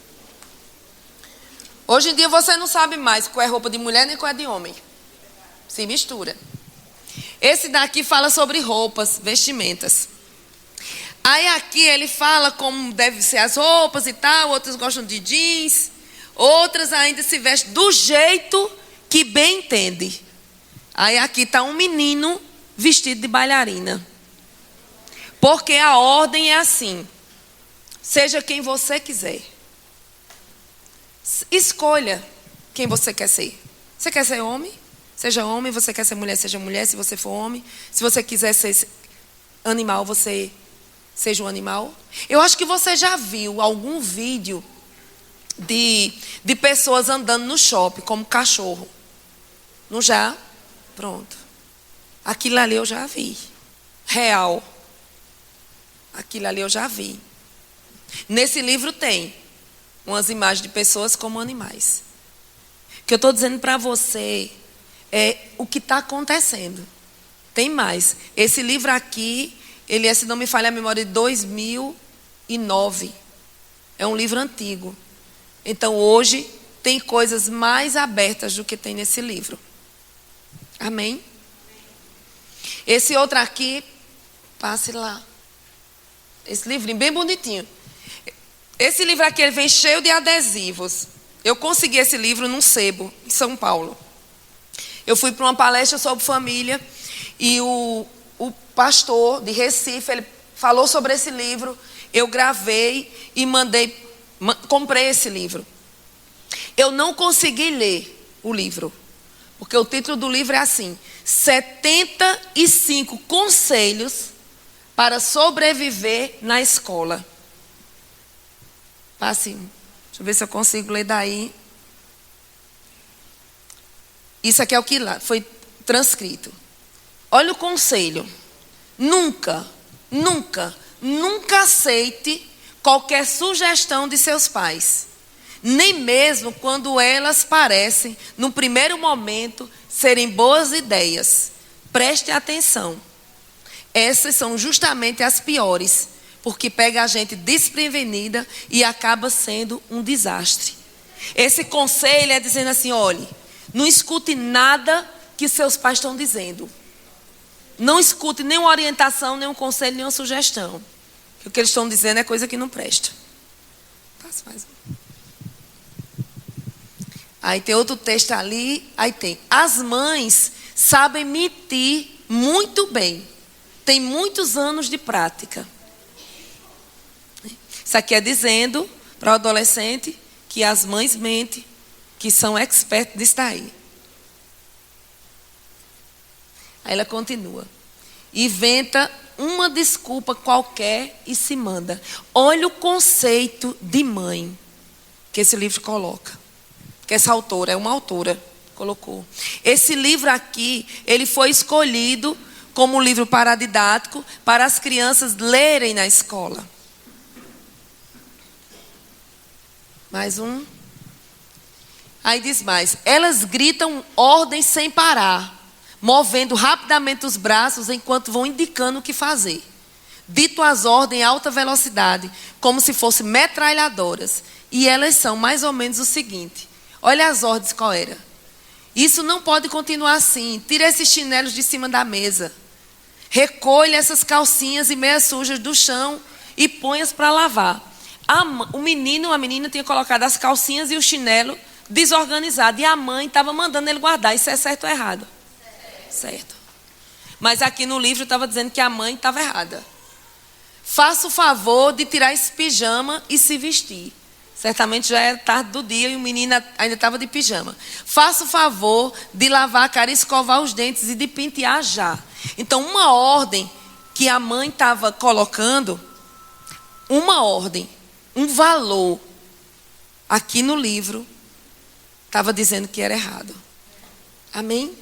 [SPEAKER 3] Hoje em dia você não sabe mais qual é roupa de mulher nem qual é de homem. Se mistura. Esse daqui fala sobre roupas, vestimentas. Aí aqui ele fala como devem ser as roupas e tal. Outros gostam de jeans, Outras ainda se vestem do jeito que bem entende. Aí aqui está um menino vestido de bailarina. Porque a ordem é assim: seja quem você quiser. Escolha quem você quer ser. Você quer ser homem? Seja homem. Você quer ser mulher? Seja mulher, se você for homem. Se você quiser ser animal, você seja um animal. Eu acho que você já viu algum vídeo de pessoas andando no shopping como cachorro. Não já? Pronto. Aquilo ali eu já vi. Real. Aquilo ali eu já vi. Nesse livro tem umas imagens de pessoas como animais. O que eu estou dizendo para você é o que está acontecendo. Tem mais. Esse livro aqui, ele é, se não me falha a memória, de 2009. É um livro antigo. Então, hoje, tem coisas mais abertas do que tem nesse livro. Amém? Esse outro aqui, passe lá. Esse livrinho bem bonitinho. Esse livro aqui, ele vem cheio de adesivos. Eu consegui esse livro num sebo, em São Paulo. Eu fui para uma palestra sobre família e o pastor de Recife, ele falou sobre esse livro. Eu gravei e comprei esse livro. Eu não consegui ler o livro, porque o título do livro é assim: 75 conselhos para sobreviver na escola. Assim, deixa eu ver se eu consigo ler daí. Isso aqui é o que lá foi transcrito. Olha o conselho: nunca aceite qualquer sugestão de seus pais, nem mesmo quando elas parecem, no primeiro momento, serem boas ideias. Preste atenção. Essas são justamente as piores, porque pega a gente desprevenida e acaba sendo um desastre. Esse conselho é dizendo assim: olhe, não escute nada que seus pais estão dizendo. Não escute nenhuma orientação, nenhum conselho, nenhuma sugestão. O que eles estão dizendo é coisa que não presta. Passa mais um. Aí tem outro texto ali. Aí tem: as mães sabem mentir muito bem. Tem muitos anos de prática. Isso aqui é dizendo para o adolescente que as mães mentem, que são expertas disso daí. Aí ela continua: inventa uma desculpa qualquer e se manda. Olha o conceito de mãe que esse livro coloca. Que essa autora, é uma autora, colocou. Esse livro aqui, ele foi escolhido como livro paradidático para as crianças lerem na escola. Mais um. Aí diz mais: elas gritam ordens sem parar, movendo rapidamente os braços enquanto vão indicando o que fazer. Dito as ordens em alta velocidade, como se fossem metralhadoras. E elas são mais ou menos o seguinte: olha as ordens qual era. Isso não pode continuar assim. Tira esses chinelos de cima da mesa. Recolha essas calcinhas e meias sujas do chão e ponha-as para lavar. O menino, a menina tinha colocado as calcinhas e o chinelo desorganizado. E a mãe estava mandando ele guardar. Isso é certo ou errado? Certo. Mas aqui no livro estava dizendo que a mãe estava errada. Faça o favor de tirar esse pijama e se vestir. Certamente já era tarde do dia e o menino ainda estava de pijama. Faça o favor de lavar a cara e escovar os dentes e de pentear já. Então, uma ordem que a mãe estava colocando, uma ordem, um valor, aqui no livro, estava dizendo que era errado. Amém?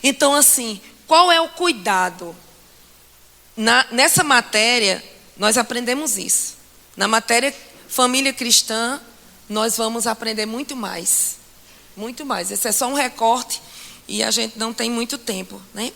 [SPEAKER 3] Então, assim, qual é o cuidado? Nessa matéria, nós aprendemos isso. Na matéria família cristã, nós vamos aprender muito mais. Muito mais. Esse é só um recorte e a gente não tem muito tempo, né?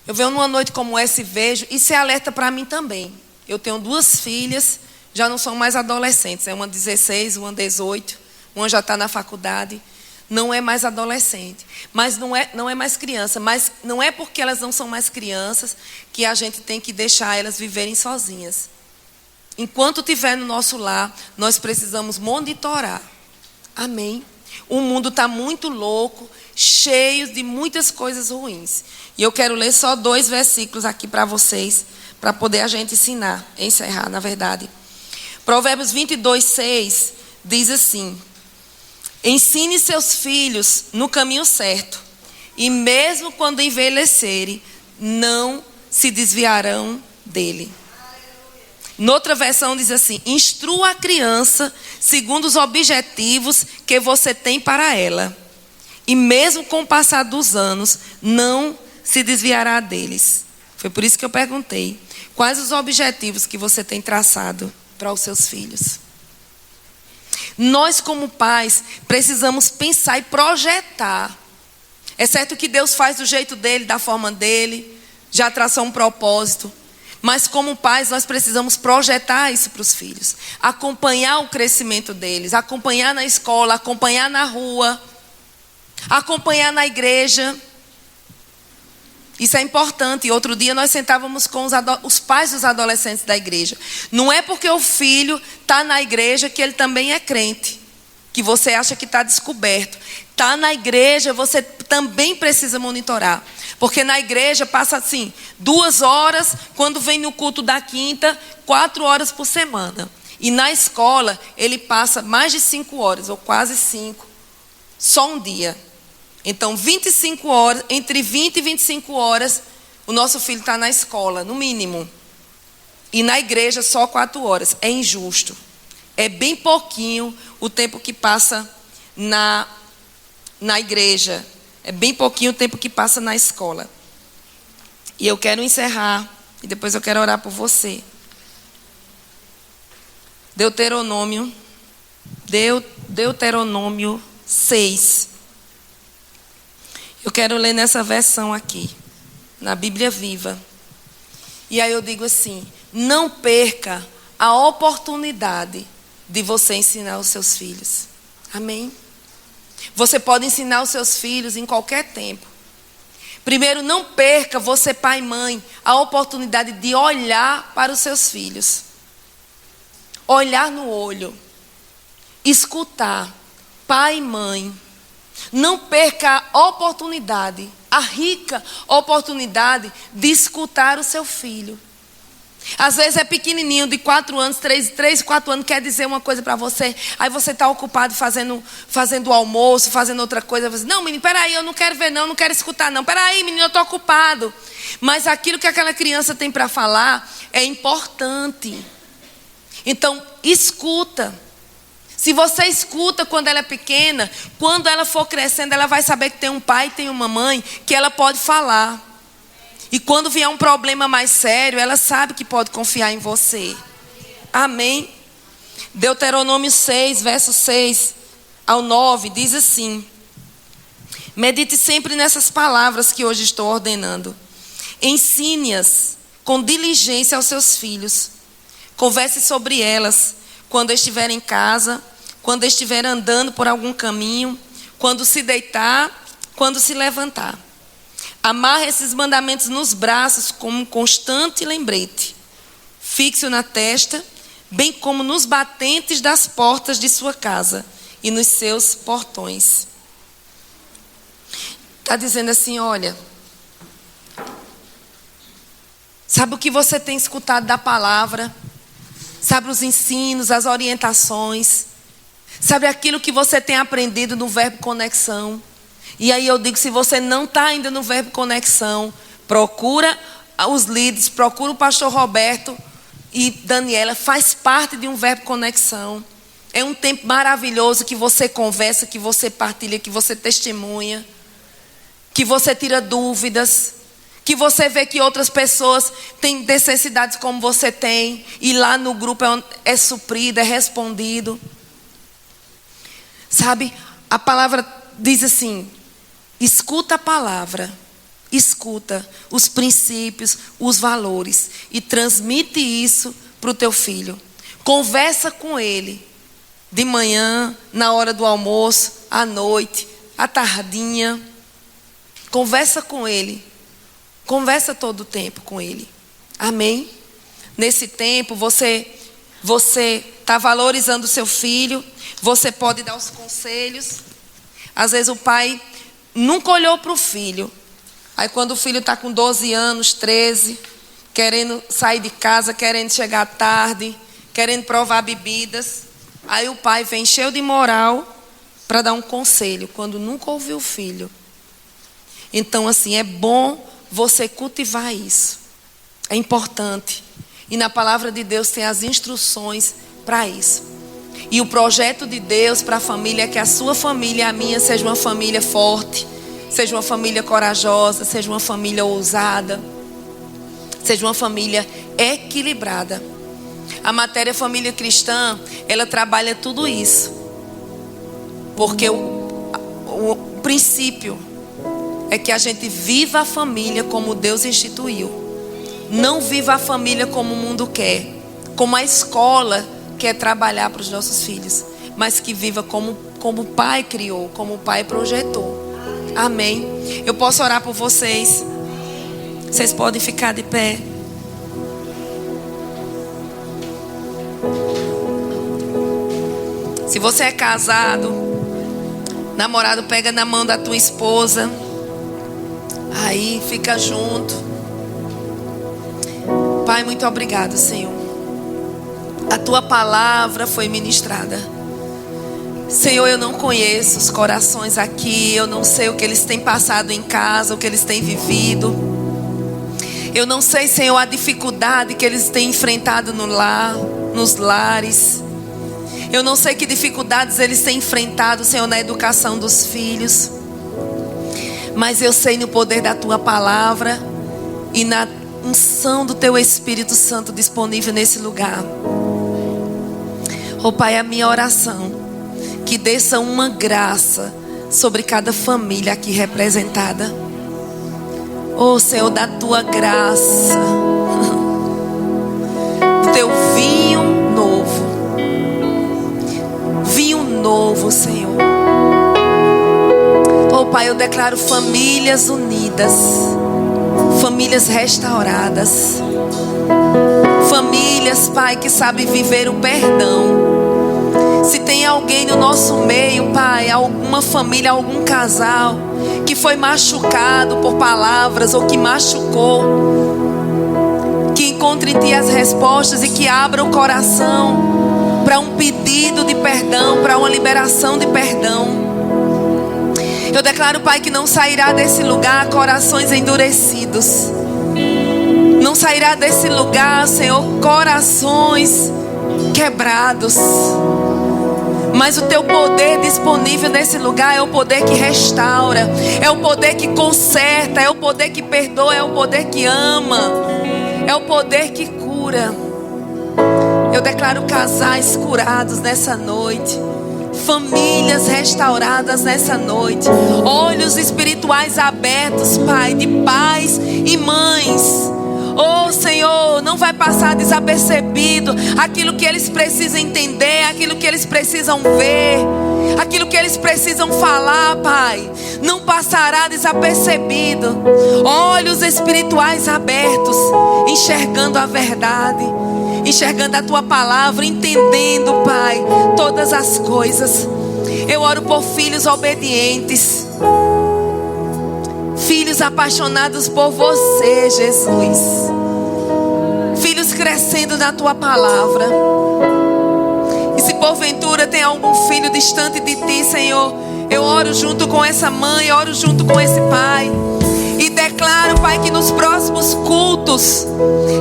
[SPEAKER 3] Eu venho numa noite como essa e vejo, isso é alerta para mim também. Eu tenho 2 filhas, já não são mais adolescentes. É uma 16, uma 18, uma já está na faculdade. Não é mais adolescente, mas não é mais criança. Mas não é porque elas não são mais crianças que a gente tem que deixar elas viverem sozinhas. enquanto estiver no nosso lar, nós precisamos monitorar. Amém? O mundo está muito louco, cheio de muitas coisas ruins. E eu quero ler só 2 versículos aqui para vocês, para poder a gente encerrar, na verdade. Provérbios 22:6 diz assim: ensine seus filhos no caminho certo, e mesmo quando envelhecerem, não se desviarão dele. Noutra versão diz assim: instrua a criança segundo os objetivos que você tem para ela, e mesmo com o passar dos anos, não se desviará deles. Foi por isso que eu perguntei: quais os objetivos que você tem traçado para os seus filhos? Nós, como pais, precisamos pensar e projetar. É certo que Deus faz do jeito dele, da forma dele, já traçou um propósito. Mas como pais, nós precisamos projetar isso para os filhos. Acompanhar o crescimento deles, acompanhar na escola, acompanhar na rua, acompanhar na igreja. Isso é importante. E outro dia nós sentávamos com os pais dos adolescentes da igreja. Não é porque o filho está na igreja que ele também é crente, que você acha que está descoberto. Está na igreja, você também precisa monitorar. Porque na igreja passa assim, 2 horas, quando vem no culto da quinta, 4 horas por semana. E na escola, ele passa mais de 5 horas, ou quase 5, só um dia. Então, 25 horas, entre 20 e 25 horas, o nosso filho está na escola, no mínimo. E na igreja, só 4 horas. É injusto. É bem pouquinho o tempo que passa na igreja. É bem pouquinho o tempo que passa na escola. E eu quero encerrar, e depois eu quero orar por você. Deuteronômio 6. Eu quero ler nessa versão aqui, na Bíblia Viva. E aí eu digo assim: não perca a oportunidade de você ensinar os seus filhos. Amém? Você pode ensinar os seus filhos em qualquer tempo. Primeiro, não perca, você pai e mãe, a oportunidade de olhar para os seus filhos. Olhar no olho. Escutar. Pai e mãe. Não perca a oportunidade, a rica oportunidade de escutar o seu filho. Às vezes é pequenininho, de 4 anos, 3, 4 anos, quer dizer uma coisa para você. Aí você está ocupado fazendo o almoço, fazendo outra coisa. Você diz: não, menino, peraí, eu não quero ver não quero escutar não. Peraí, menino, eu estou ocupado. Mas aquilo que aquela criança tem para falar é importante. Então, escuta. Se você escuta quando ela é pequena, quando ela for crescendo, ela vai saber que tem um pai e tem uma mãe que ela pode falar. E quando vier um problema mais sério, ela sabe que pode confiar em você. Amém? Deuteronômio 6, verso 6 ao 9, diz assim: medite sempre nessas palavras que hoje estou ordenando. Ensine-as com diligência aos seus filhos. Converse sobre elas quando estiver em casa, quando estiver andando por algum caminho, quando se deitar, quando se levantar. Amarre esses mandamentos nos braços como um constante lembrete. Fixe-o na testa, bem como nos batentes das portas de sua casa e nos seus portões. Está dizendo assim: olha, sabe o que você tem escutado da palavra? Sabe os ensinos, as orientações? Sabe aquilo que você tem aprendido no Verbo Conexão? E aí eu digo: se você não está ainda no Verbo Conexão, procura os líderes, procura o pastor Roberto e Daniela, faz parte de um Verbo Conexão. É um tempo maravilhoso que você conversa, que você partilha, que você testemunha, que você tira dúvidas, que você vê que outras pessoas têm necessidades como você tem, e lá no grupo é suprido, é respondido. Sabe, a palavra diz assim: escuta a palavra, escuta os princípios, os valores, e transmite isso para o teu filho. Conversa com ele, de manhã, na hora do almoço, à noite, à tardinha. Conversa com ele. Conversa todo o tempo com ele. Amém? Nesse tempo, você Você está valorizando o seu filho, você pode dar os conselhos. Às vezes o pai nunca olhou para o filho. Aí quando o filho está com 12 anos, 13, querendo sair de casa, querendo chegar tarde, querendo provar bebidas, aí o pai vem cheio de moral para dar um conselho, quando nunca ouviu o filho. Então assim, é bom você cultivar isso. É importante. E na palavra de Deus tem as instruções para isso. E o projeto de Deus para a família é que a sua família e a minha seja uma família forte, seja uma família corajosa, seja uma família ousada, seja uma família equilibrada. A matéria família cristã, ela trabalha tudo isso. Porque o princípio é que a gente viva a família como Deus instituiu. Não viva a família como o mundo quer, como a escola quer trabalhar para os nossos filhos, mas que viva como o Pai criou, como o Pai projetou. Amém. Eu posso orar por vocês. Vocês podem ficar de pé. Se você é casado, namorado, pega na mão da tua esposa. Aí, fica junto. Pai, muito obrigado, Senhor. A tua palavra foi ministrada. Senhor, eu não conheço os corações aqui. Eu não sei o que eles têm passado em casa, o que eles têm vivido. Eu não sei, Senhor, a dificuldade que eles têm enfrentado no lar, nos lares. Eu não sei que dificuldades eles têm enfrentado, Senhor, na educação dos filhos. Mas eu sei no poder da tua palavra e na unção do teu Espírito Santo disponível nesse lugar. Oh Pai, a minha oração, que desça uma graça sobre cada família aqui representada. Oh Senhor, da tua graça, do teu vinho novo, Senhor. Oh Pai, eu declaro famílias unidas, famílias restauradas, famílias, Pai, que sabem viver o perdão. Se tem alguém no nosso meio, Pai, alguma família, algum casal que foi machucado por palavras ou que machucou, que encontre em Ti as respostas e que abra o coração para um pedido de perdão, para uma liberação de perdão. Eu declaro, Pai, que não sairá desse lugar corações endurecidos. Não sairá desse lugar, Senhor, corações quebrados. Mas o teu poder disponível nesse lugar é o poder que restaura, é o poder que conserta, é o poder que perdoa, é o poder que ama, é o poder que cura. Eu declaro casais curados nessa noite, famílias restauradas nessa noite, olhos espirituais abertos, Pai, de pais e mães. Oh Senhor, não vai passar desapercebido aquilo que eles precisam entender, aquilo que eles precisam ver, aquilo que eles precisam falar, Pai. Não passará desapercebido. Olhos espirituais abertos, enxergando a verdade, enxergando a tua palavra, entendendo, Pai, todas as coisas. Eu oro por filhos obedientes, filhos apaixonados por você, Jesus. Filhos crescendo na tua palavra. E se porventura tem algum filho distante de ti, Senhor, eu oro junto com essa mãe, oro junto com esse pai. E declaro, Pai, que nos próximos cultos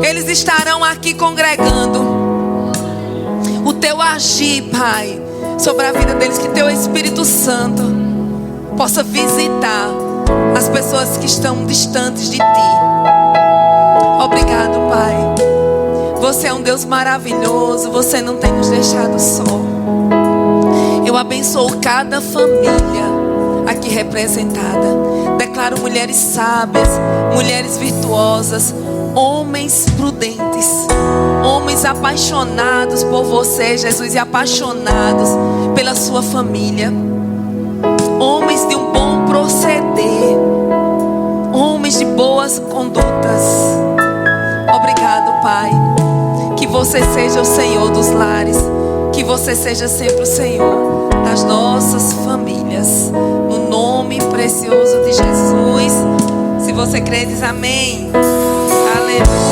[SPEAKER 3] eles estarão aqui congregando. O teu agir, Pai, sobre a vida deles, que teu Espírito Santo possa visitar as pessoas que estão distantes de Ti. Obrigado, Pai. Você é um Deus maravilhoso. Você não tem nos deixado só. Eu abençoo cada família aqui representada. Declaro mulheres sábias, mulheres virtuosas, homens prudentes, homens apaixonados por você, Jesus, e apaixonados pela sua família. Homens de um bom proceder, homens de boas condutas. Obrigado, Pai, que você seja o Senhor dos lares. Que você seja sempre o Senhor das nossas famílias. No nome precioso de Jesus. Se você crê, diz amém. Aleluia.